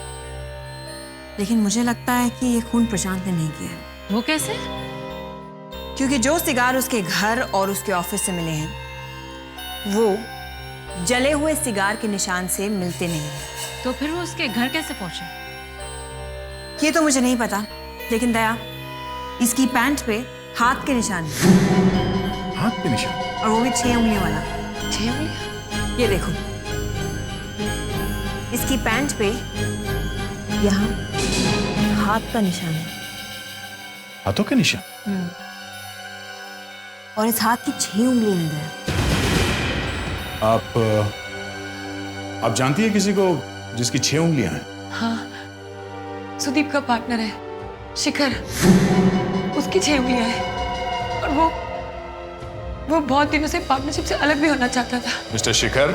लेकिन मुझे लगता है कि ये खून प्रशांत ने नहीं किया है। वो कैसे? क्योंकि जो सिगार उसके घर और उसके ऑफिस से मिले हैं वो जले हुए सिगार के निशान से मिलते नहीं हैं। तो फिर वो उसके घर कैसे पहुंचे? ये तो मुझे नहीं पता, लेकिन दया, इसकी पैंट पे हाथ के निशान हैं। हाथ के निशान? और वो भी 6 उंगलियों वाला। 6 उंगलियां? ये देखो, इसकी पैंट पे यहाँ हाथ का निशान है। हाथों के निशान? और इस हाथ की 6 उंगलियां हैं। आप जानती है किसी को जिसकी 6 उंगलियां हैं? हाँ, सुदीप का पार्टनर है शिखर, उसकी 6 उंगलियां हैं और वो बहुत दिनों से पार्टनरशिप से अलग भी होना चाहता था। मिस्टर शिखर,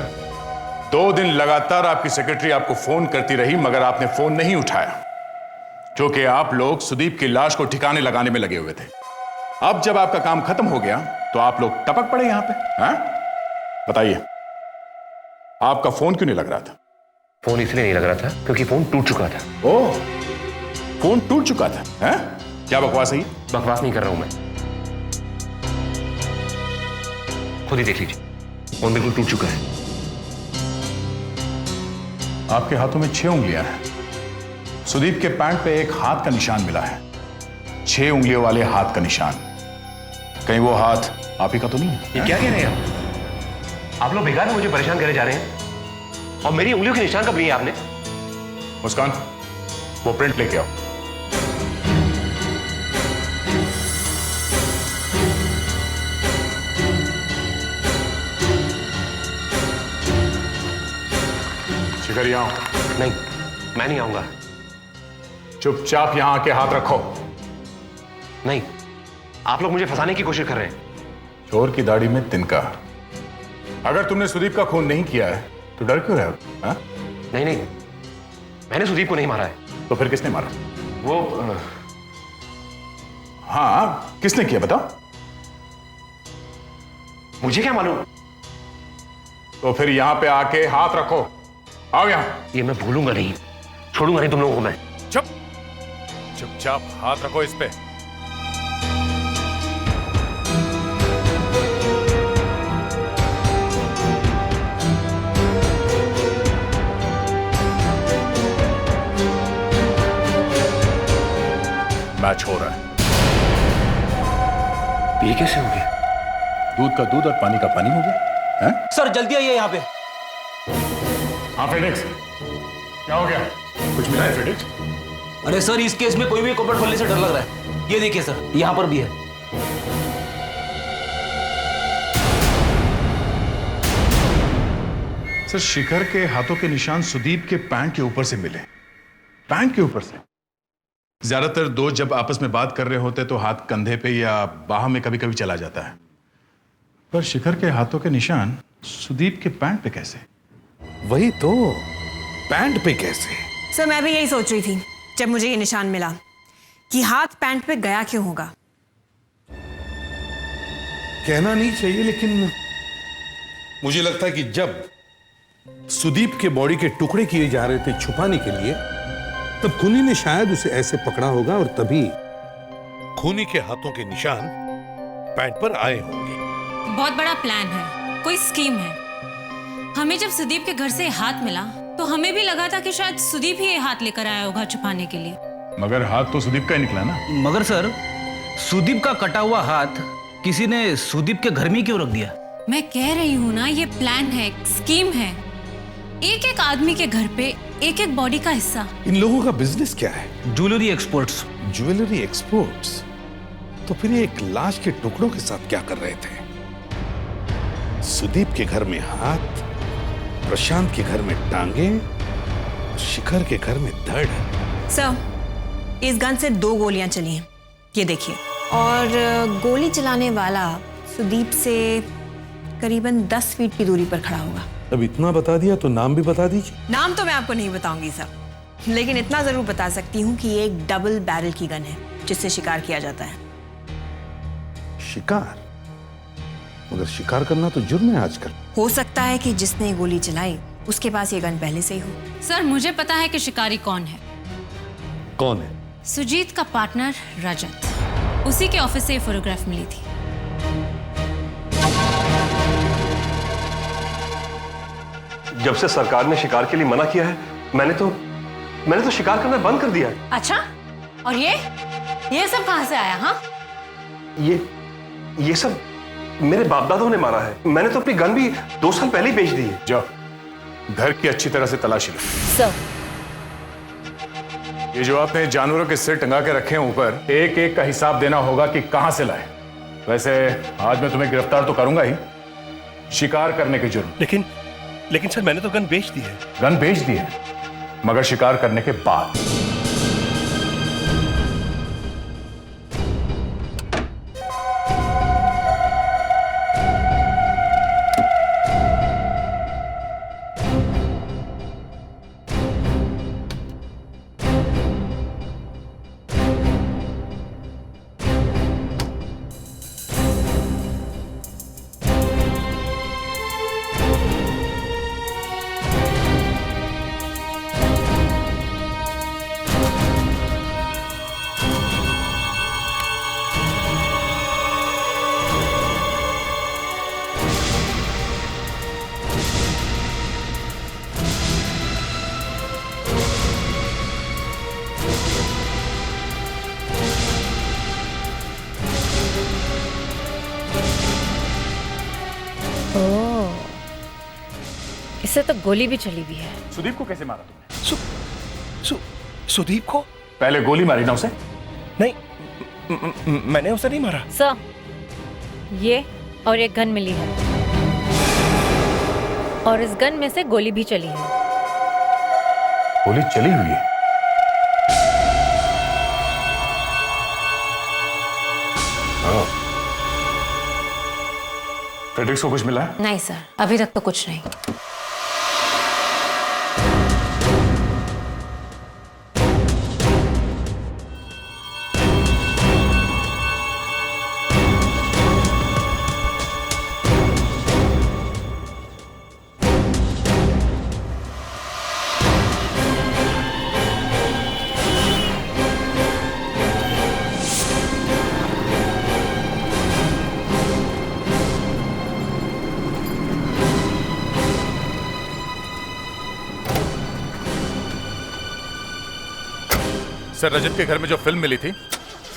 2 दिन लगातार आपकी सेक्रेटरी आपको फोन करती रही मगर आपने फोन नहीं उठाया क्योंकि आप लोग सुदीप की लाश को ठिकाने लगाने में लगे हुए थे। अब जब आपका काम खत्म हो गया तो आप लोग टपक पड़े यहां पे, हैं? बताइए, आपका फोन क्यों नहीं लग रहा था? फोन इसलिए नहीं लग रहा था क्योंकि फोन टूट चुका था। ओह, फोन टूट चुका था, हैं? क्या बकवास है? बकवास नहीं कर रहा हूं मैं, खुद ही देख लीजिए, फोन बिल्कुल टूट चुका है। आपके हाथों में 6 उंगलियां हैं। सुदीप के पैंट पे एक हाथ का निशान मिला है, 6 उंगलियों वाले हाथ का निशान। कहीं वो हाथ आप ही का तो नहीं है? ये क्या कह रहे हैं आप लोग बेकार में मुझे परेशान करे जा रहे हैं। और मेरी उंगलियों के निशान कब लिए आपने? मुस्कान, वो प्रिंट लेके आओ। शिखर, यहाँ आओ। नहीं, मैं नहीं आऊंगा। चुपचाप यहां आके हाथ रखो। नहीं, आप लोग मुझे फंसाने की कोशिश कर रहे हैं। चोर की दाढ़ी में तिनका। अगर तुमने सुदीप का खून नहीं किया है तो डर क्यों रहे हो? नहीं नहीं, मैंने सुदीप को नहीं मारा है। तो फिर किसने मारा? वो हाँ, किसने किया बताओ? मुझे क्या मालूम? तो फिर यहां पे आके हाथ रखो। आओ यहां। ये मैं भूलूंगा नहीं, छोड़ूंगा नहीं तुम लोगों को मैं। चुपचाप हाथ रखो इस पे। मैच हो रहा है। ये कैसे हो गया? दूध का दूध और पानी का पानी हो गया। हैं? सर जल्दी आइए यहाँ पे। हाँ फेडेक्स, क्या हो गया? कुछ मिला है फेडेक्स? अरे सर, इस केस में कोई भी कपड़ खोलने से डर लग रहा है। ये देखिए सर, यहाँ पर भी है। सर, शिखर के हाथों के निशान सुदीप के पैंट के ऊपर से मिले। पैंट के ऊपर से? ज्यादातर दोस्त जब आपस में बात कर रहे होते तो हाथ कंधे पे या बाह में कभी कभी चला जाता है, पर शिखर के हाथों के निशान सुदीप के पैंट पे कैसे? वही तो, पैंट पे कैसे? सर, मैं भी यही सोच रही थी जब मुझे ये निशान मिला कि हाथ पैंट पे गया क्यों होगा। कहना नहीं चाहिए, लेकिन मुझे लगता है कि जब सुदीप के बॉडी के टुकड़े किए जा रहे थे छुपाने के लिए, तब खूनी ने शायद उसे ऐसे पकड़ा होगा और तभी खूनी के हाथों के निशान पैंट पर आए होंगे। बहुत बड़ा प्लान है, कोई स्कीम है। हमें जब सुदीप के घर से हाथ मिला तो हमें भी लगा था कि शायद सुदीप ही ये हाथ लेकर आया होगा छुपाने के लिए। मगर हाथ तो सुदीप का ही निकला ना। मगर सर, सुदीप का कटा हुआ हाथ किसी ने सुदीप के घर में क्यों रख दिया? मैं कह रही हूँ ना, ये प्लान है, स्कीम है। एक एक आदमी के घर पे एक एक बॉडी का हिस्सा। इन लोगों का बिजनेस क्या है? Jewellery exports. Jewellery exports? तो फिर ये एक लाश के टुकड़ों के साथ क्या कर रहे थे? सुदीप के घर में हाथ, प्रशांत के घर में टांगे, शिखर के घर में धड़। सर, इस गन से 2 गोलियां चली हैं, ये देखिए। और गोली चलाने वाला सुदीप से करीबन 10 फीट की दूरी पर खड़ा होगा। अब इतना बता दिया तो नाम भी बता दीजिए। नाम तो मैं आपको नहीं बताऊंगी सर, लेकिन इतना जरूर बता सकती हूँ कि ये एक डबल बैरल की गन है जिससे शिकार किया जाता है। शिकार? मगर शिकार करना तो जुर्म है आजकल। हो सकता है कि जिसने गोली चलाई उसके पास ये गन पहले से ही हो। सर, मुझे पता है कि शिकारी कौन है। कौन है? सुजीत का पार्टनर रजत। उसी के ऑफिस से ये फोटोग्राफ मिली थी। जब से सरकार ने शिकार के लिए मना किया है, मैंने तो शिकार करना बंद कर दिया है। अच्छा, और ये सब कहां से आया? हाँ, ये सब मेरे बाप दादों ने मारा है। मैंने तो अपनी गन भी 2 साल पहले ही बेच दी है। जाओ, घर की अच्छी तरह से तलाशी लो। सर, ये जो आपने जानवरों के सिर टंगा के रखे हैं ऊपर, एक एक का हिसाब देना होगा कि कहां से लाए। वैसे आज मैं तुम्हें गिरफ्तार तो करूंगा ही, शिकार करने के जुर्म। लेकिन सर, मैंने तो गन बेच दी है। गन बेच दी है, मगर शिकार करने के बाद। इससे तो गोली भी चली हुई है। सुदीप को कैसे मारा तुमने? सुदीप को? पहले गोली मारी ना उसे? नहीं, मैंने उसे नहीं मारा। सर, ये और एक गन मिली है, और इस गन में से गोली भी चली है। गोली चली हुई है? फ्रेडरिक्स को कुछ मिला है? नहीं सर, अभी तक तो कुछ नहीं। सर, रजत के घर में जो फिल्म मिली थी,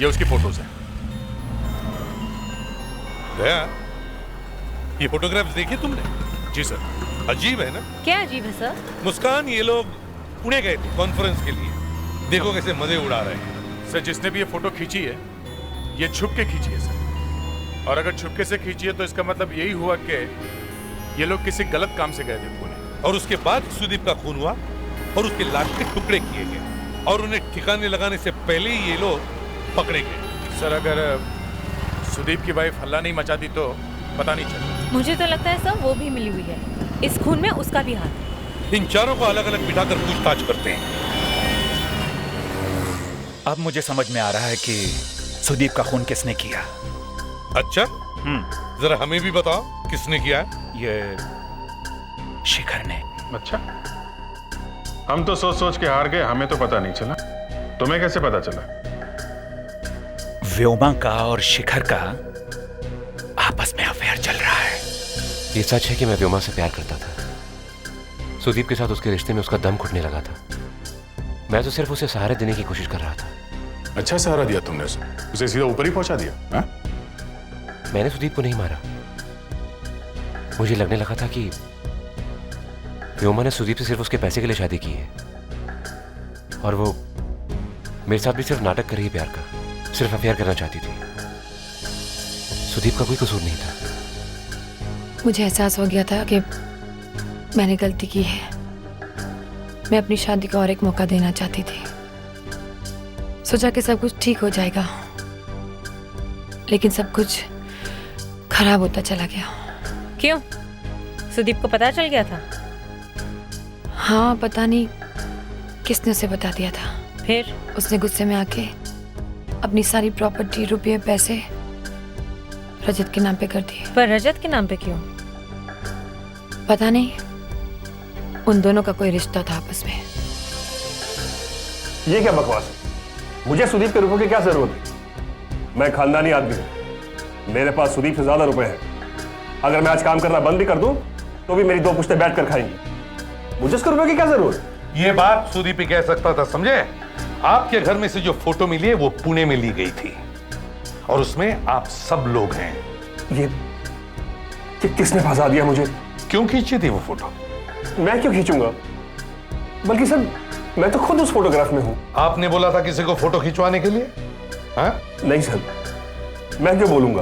ये उसकी फोटोज है। दया, ये फोटोग्राफ्स देखी तुमने? जी सर। अजीब है ना? क्या अजीब है सर? मुस्कान, ये लोग पुणे गए थे कॉन्फ्रेंस के लिए। देखो कैसे मजे उड़ा रहे हैं। सर, जिसने भी ये फोटो खींची है, ये छुप के खींची है सर। और अगर छुपके से खींची है तो इसका मतलब यही हुआ कि ये लोग किसी गलत काम से गए थे पुणे। और उसके बाद सुदीप का खून हुआ और उसके लाश के टुकड़े किए गए, और उन्हें ठिकाने लगाने से पहले ही ये लोग पकड़े गए। सर, अगर सुदीप की वाइफ हल्ला नहीं मचाती तो पता नहीं चलता। मुझे तो लगता है सर वो भी मिली हुई है, इस खून में उसका भी हाथ है। इन चारों को अलग अलग बिठाकर पूछताछ करते हैं। अब मुझे समझ में आ रहा है कि सुदीप का खून किसने किया। अच्छा, जरा हमें भी बताओ, किसने किया? ये शिखर ने। अच्छा, हम तो सोच सोच के हार गए, हमें तो पता नहीं चला। तुम्हें कैसे पता चला? व्योमा का और शिखर का आपस में अफेयर चल रहा है। ये सच है कि मैं व्योमा से प्यार करता था। सुदीप के साथ उसके रिश्ते में उसका दम घुटने लगा था। मैं तो सिर्फ उसे सहारा देने की कोशिश कर रहा था। अच्छा सहारा दिया तुमने उसे सीधा ऊपर ही पहुंचा दिया? हा? मैंने सुदीप को नहीं मारा। मुझे लगने लगा था कि व्योमा ने सुदीप से सिर्फ उसके पैसे के लिए शादी की है, और वो मेरे साथ भी सिर्फ नाटक कर रही प्यार का, सिर्फ अफेयर करना चाहती थी। सुदीप का कोई कसूर नहीं था। मुझे एहसास हो गया था कि मैंने गलती की है। मैं अपनी शादी का और एक मौका देना चाहती थी। सोचा कि सब कुछ ठीक हो जाएगा, लेकिन सब कुछ खराब होता चला गया। क्यों? सुदीप को पता चल गया था? हाँ, पता नहीं किसने उसे बता दिया था। फिर उसने गुस्से में आके अपनी सारी प्रॉपर्टी, रुपये, पैसे रजत के नाम पे कर दिए। पर रजत के नाम पे क्यों? पता नहीं, उन दोनों का कोई रिश्ता था आपस में। ये क्या बकवास है? मुझे सुदीप के रुपयों की क्या जरूरत है? मैं खानदानी आदमी हूं, मेरे पास सुदीप से ज्यादा रुपए हैं। अगर मैं आज काम करना बंद भी कर दूं तो भी मेरी 2 पुश्तें बैठ कर खाएंगी। मुझे इसके रुपए की क्या जरूरत? ये बात सुदीप ही कह सकता था, समझे? आपके घर में से जो फोटो मिली है वो पुणे में ली गई थी और उसमें आप सब लोग हैं। ये किसने फंसा दिया मुझे? क्यों खींची थी वो फोटो? मैं क्यों खींचूंगा? बल्कि सर मैं तो खुद उस फोटोग्राफ में हूं। आपने बोला था किसी को फोटो खिंचवाने के लिए? हाँ? नहीं सर, मैं क्यों बोलूंगा,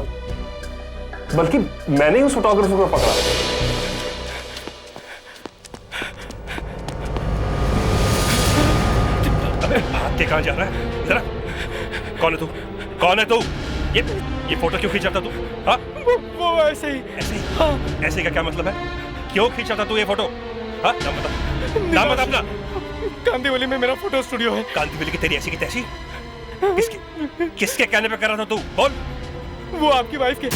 बल्कि मैंने ही उस फोटोग्राफर को पकड़ा। अबे भाग के कहां जा रहा है? जरा कौन है तू? कौन है तू? ये फोटो क्यों खींचा था तू? हाँ? वो ऐसे ही। ऐसे ही? हाँ। ऐसे का क्या मतलब है? क्यों खींचा था तू ये फोटो? हाँ? नाम बता, नाम बता अपना। कांदीवली में मेरा फोटो स्टूडियो है। कांदीवली की तेरी ऐसी की तैसी? किसके कहने पे कर रहा था तू? बोल। वो आपकी वाइफ के।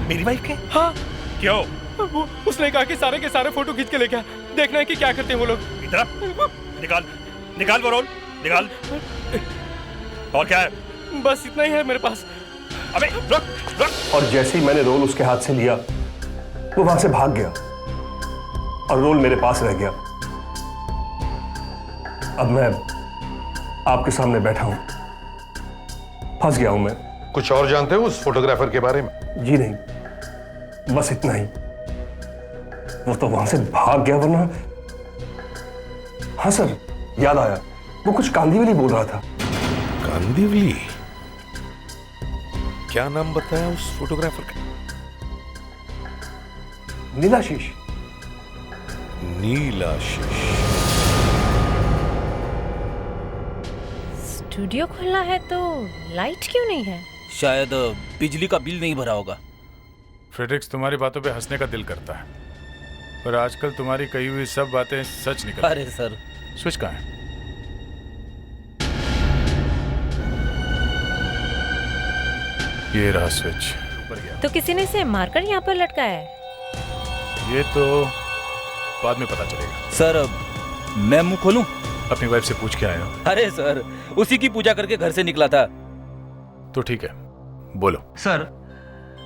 मेरी वाइफ के? हाँ। क्यों? वो उसने कहा कि सारे के सारे फोटो खींच के लेके आ, देखना है कि क्या करते हैं वो लोग। इधर निकाल, निकाल वो रोल, निकाल। और क्या है? बस इतना ही है मेरे पास। अबे रुक। और जैसे ही मैंने रोल उसके हाथ से लिया वो वहां से भाग गया और रोल मेरे पास रह गया। अब मैं आपके सामने बैठा हूं, फंस गया हूं मैं। कुछ और जानते हो उस फोटोग्राफर के बारे में? जी नहीं, बस इतना ही। वो तो वहां से भाग गया, वरना हाँ सर याद आया, वो कुछ कांदीवली बोल रहा था। कांदीवली? क्या नाम बताया उस फोटोग्राफर का? नीलाशीष। नीलाशीष। स्टूडियो खुला है तो लाइट क्यों नहीं है? शायद बिजली का बिल नहीं भरा होगा। फ्रेडरिक्स, तुम्हारी बातों पे हंसने का दिल करता है, पर आजकल तुम्हारी कही हुई सब बातें सच निकल। अरे सर, स्विच कहाँ है? ये रहा स्विच। ऊपर गया। तो किसी ने इसे मारकर यहाँ पर लटकाया है? ये तो बाद में पता चलेगा। सर मैं मुंह खोलूं? अपनी वाइफ से पूछ के आया हो? अरे सर, उसी की पूजा करके घर से निकला था। तो ठीक है, बोलो। सर,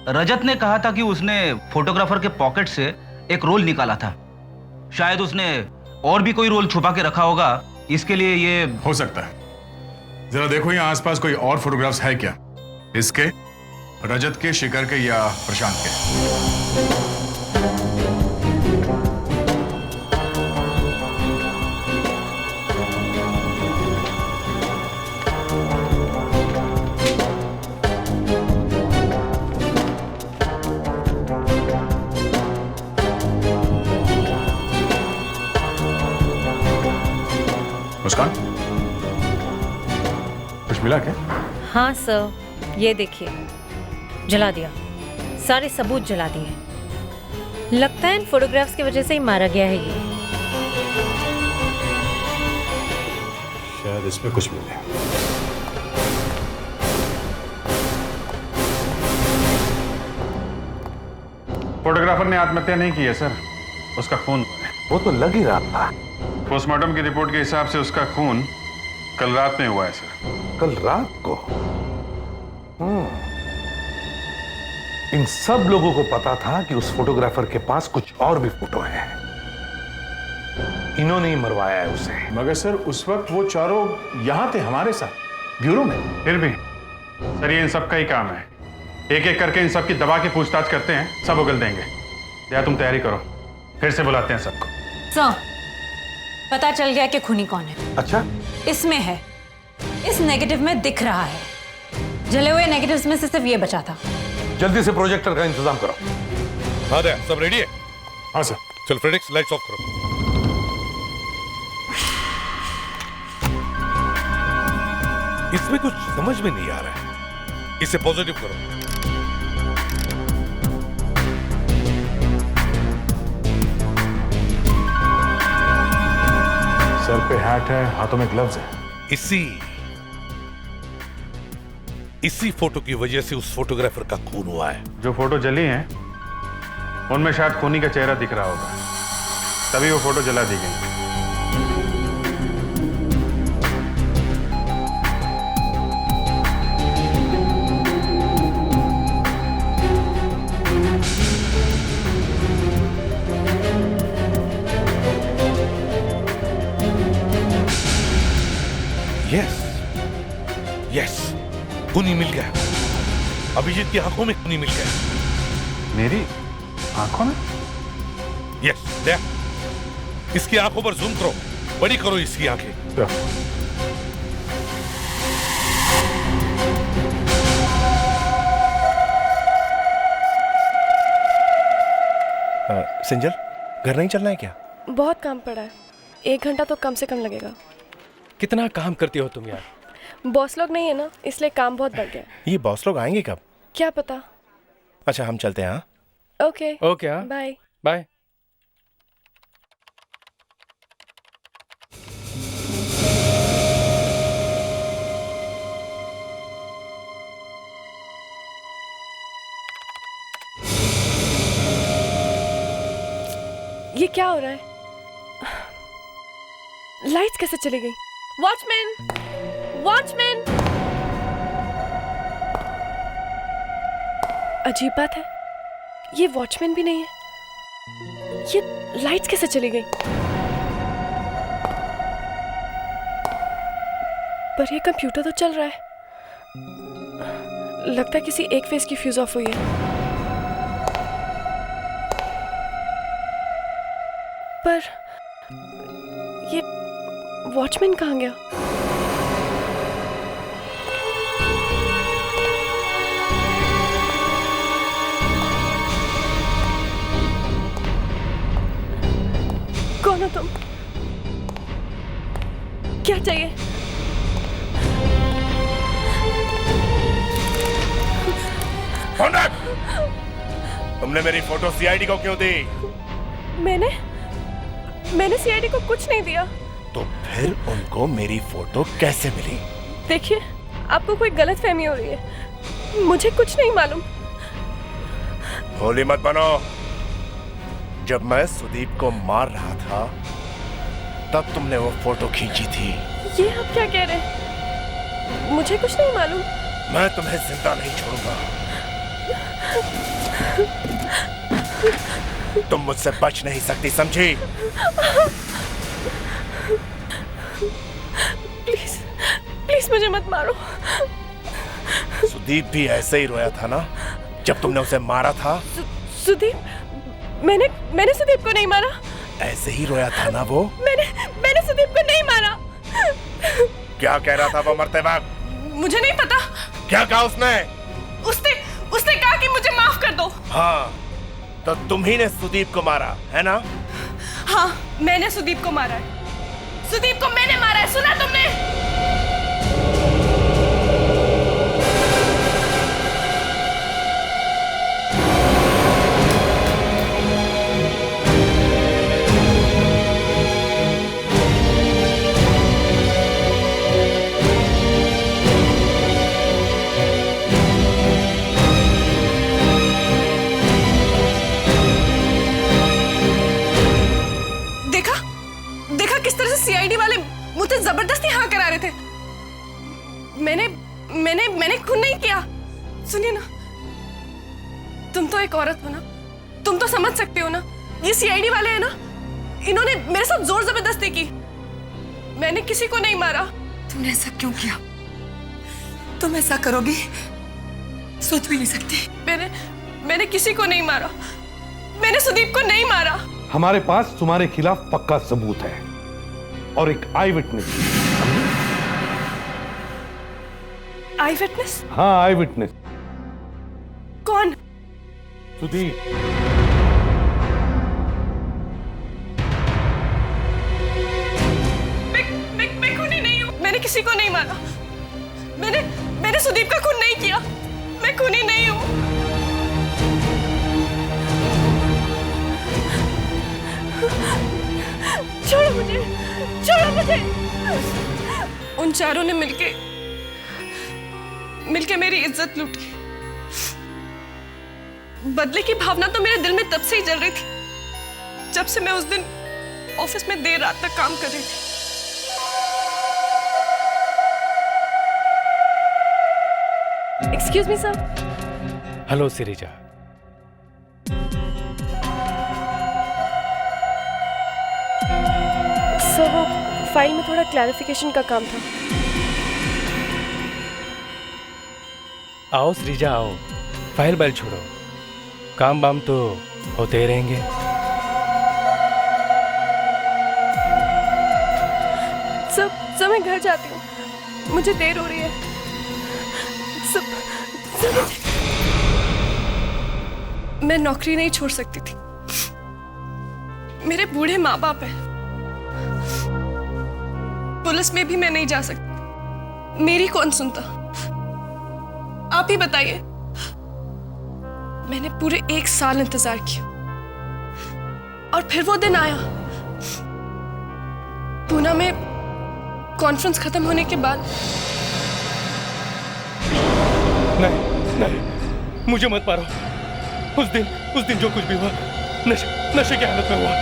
रजत ने कहा था कि उसने फोटोग्राफर के पॉकेट से एक रोल निकाला था। शायद उसने और भी कोई रोल छुपा के रखा होगा, इसके लिए ये हो सकता है। जरा देखो यहाँ आसपास कोई और फोटोग्राफ्स है क्या? इसके, रजत के, शिखर के या प्रशांत के? मुस्कान, कुछ मिला क्या? हाँ सर, ये देखिए, जला दिया, सारे सबूत जला दिए। लगता है इन फोटोग्राफ्स की वजह से ही मारा गया है ये। शायद इसमें कुछ मिले। फोटोग्राफर ने आत्महत्या नहीं की है सर, उसका खून। वो तो लग ही रहा था। पोस्टमार्टम की रिपोर्ट के हिसाब से उसका खून कल रात में हुआ है सर। कल रात को? इन सब लोगों को पता था कि उस फोटोग्राफर के पास कुछ और भी फोटो हैं। इन्होंने ही मरवाया है उसे। मगर सर उस वक्त वो चारों यहां थे हमारे साथ, ब्यूरो में। फिर भी सर ये इन सब का ही काम है, एक एक करके इन सब की दबा के पूछताछ करते हैं, सब उगल देंगे। या तुम तैयारी करो, फिर से बुलाते हैं सबको। सर, पता चल गया कि खूनी कौन है। अच्छा? इसमें है, इस नेगेटिव में दिख रहा है। जले हुए नेगेटिव्स में से सिर्फ ये बचा था। जल्दी से प्रोजेक्टर का इंतजाम करो। हाँ दया, सब रेडी है? हाँ सर। चल फ्रेडिक्स, लाइट्स ऑफ करो। इसमें कुछ समझ में नहीं आ रहा है, इसे पॉजिटिव करो। सर पे हैट है, हाथों में ग्लव्स है। इसी फोटो की वजह से उस फोटोग्राफर का खून हुआ है। जो फोटो जली हैं, उनमें शायद खूनी का चेहरा दिख रहा होगा, तभी वो फोटो जला दी गई। खूनी मिल गया। अभिजीत की आंखों में खूनी मिल गया। मेरी आंखों में? यस, देख। इसकी आंखों पर जूम करो, बड़ी करो इसकी आंखें। सिंजल, घर नहीं चलना है क्या? बहुत काम पड़ा है, 1 घंटा तो कम से कम लगेगा। कितना काम करती हो तुम यार। बॉस लोग नहीं है ना, इसलिए काम बहुत बढ़ गया है। ये बॉस लोग आएंगे कब? क्या पता। अच्छा, हम चलते हैं। हाँ, ओके ओके, हाँ, बाय बाय। ये क्या हो रहा है? लाइट्स कैसे चली गई? वॉचमैन! वॉचमैन! अजीब बात है, ये वॉचमैन भी नहीं है। ये लाइट्स कैसे चली गई? पर ये कंप्यूटर तो चल रहा है। लगता है किसी एक फेस की फ्यूज ऑफ हुई है। पर ये वॉचमैन कहाँ गया? कौन हो तुम? क्या चाहिए? तुमने मेरी फोटो सीआईडी को क्यों दी? मैंने सीआईडी को कुछ नहीं दिया। तो फिर उनको मेरी फोटो कैसे मिली? देखिए, आपको कोई गलतफहमी हो रही है। मुझे कुछ नहीं मालूम। भोली मत बनो। जब मैं सुदीप को मार रहा था, तब तुमने वो फोटो खींची थी। ये आप क्या कह रहे हैं? मुझे कुछ नहीं मालूम। मैं तुम्हें जिंदा नहीं छोड़ूंगा। तुम मुझसे बच नहीं सकती, समझी? प्लीज, प्लीज मुझे मत मारो। सुदीप भी ऐसे ही रोया था ना, जब तुमने उसे मारा था? सुदीप? मैंने सुदीप को नहीं मारा। ऐसे ही रोया था ना वो? मैंने सुदीप को नहीं मारा। क्या कह रहा था वो मरते वक्त? मुझे नहीं पता। क्या कहा उसने? उसने कहा कि मुझे माफ कर दो। हाँ, तो तुम ही ने सुदीप को मारा है ना? हाँ, मैंने सुदीप को मारा है। सुदीप को मैंने मारा है, सुना तुमने? सीआईडी वाले मुझे जबरदस्ती हाँ करा रहे थे। मैंने खून नहीं किया। सुनिए ना, तुम तो एक औरत हो ना, तुम तो समझ सकते हो ना। ये सीआईडी वाले हैं ना, इन्होंने मेरे साथ जोर जबरदस्ती की। मैंने किसी को नहीं मारा। तुमने ऐसा क्यों किया? तुम ऐसा करोगी सोच भी नहीं सकती। मैंने किसी को नहीं मारा। मैंने सुदीप को नहीं मारा। हमारे पास तुम्हारे खिलाफ पक्का सबूत है और एक आई विटनेस। आई विटनेस? हाँ, आई विटनेस। कौन? सुदीप। मैं खूनी नहीं हूँ। मैंने किसी को नहीं मारा। मैंने सुदीप का खून नहीं किया। मैं खूनी नहीं हूँ। छोड़ो मुझे, छोड़ो मुझे। उन चारों ने मिलके मेरी इज्जत लूटी। बदले की भावना तो मेरे दिल में तब से ही जल रही थी, जब से मैं उस दिन ऑफिस में देर रात तक काम कर रही थी। Excuse me sir. Hello Sirija. Sir, वो फाइल में थोड़ा क्लैरिफिकेशन का काम था। आओ श्रीजा आओ, फाइल बैल छोड़ो, काम बाम तो होते ही रहेंगे। सब मैं घर जाती हूँ, मुझे देर हो रही है। सब मैं नौकरी नहीं छोड़ सकती थी, मेरे बूढ़े माँ बाप हैं, पुलिस में भी मैं नहीं जा सकती, मेरी कौन सुनता? आप ही बताइए। मैंने पूरे 1 साल इंतजार किया और फिर वो दिन आया। पूना में कॉन्फ्रेंस खत्म होने के बाद। नहीं, मुझे मत मारो। उस दिन जो कुछ भी हुआ नशे की हालत में हुआ।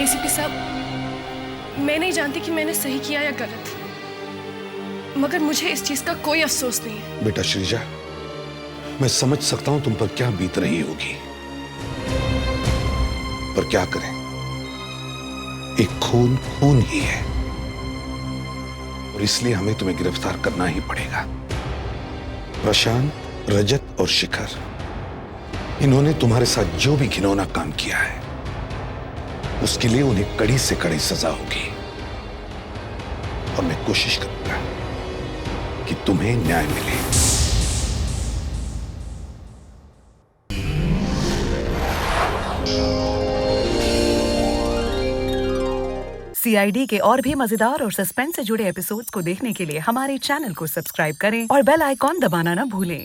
एसीपी साहब, मैं नहीं जानती कि मैंने सही किया या गलत, मगर मुझे इस चीज का कोई अफसोस नहीं है। बेटा श्रीजा, मैं समझ सकता हूं तुम पर क्या बीत रही होगी, पर क्या करें, एक खून ही है और इसलिए हमें तुम्हें गिरफ्तार करना ही पड़ेगा। प्रशांत, रजत और शिखर, इन्होंने तुम्हारे साथ जो भी घिनौना काम किया है उसके लिए उन्हें कड़ी से कड़ी सजा होगी और मैं कोशिश करूंगा कि तुम्हें न्याय मिले। CID के और भी मजेदार और सस्पेंस से जुड़े एपिसोड्स को देखने के लिए हमारे चैनल को सब्सक्राइब करें और बेल आइकॉन दबाना ना भूलें।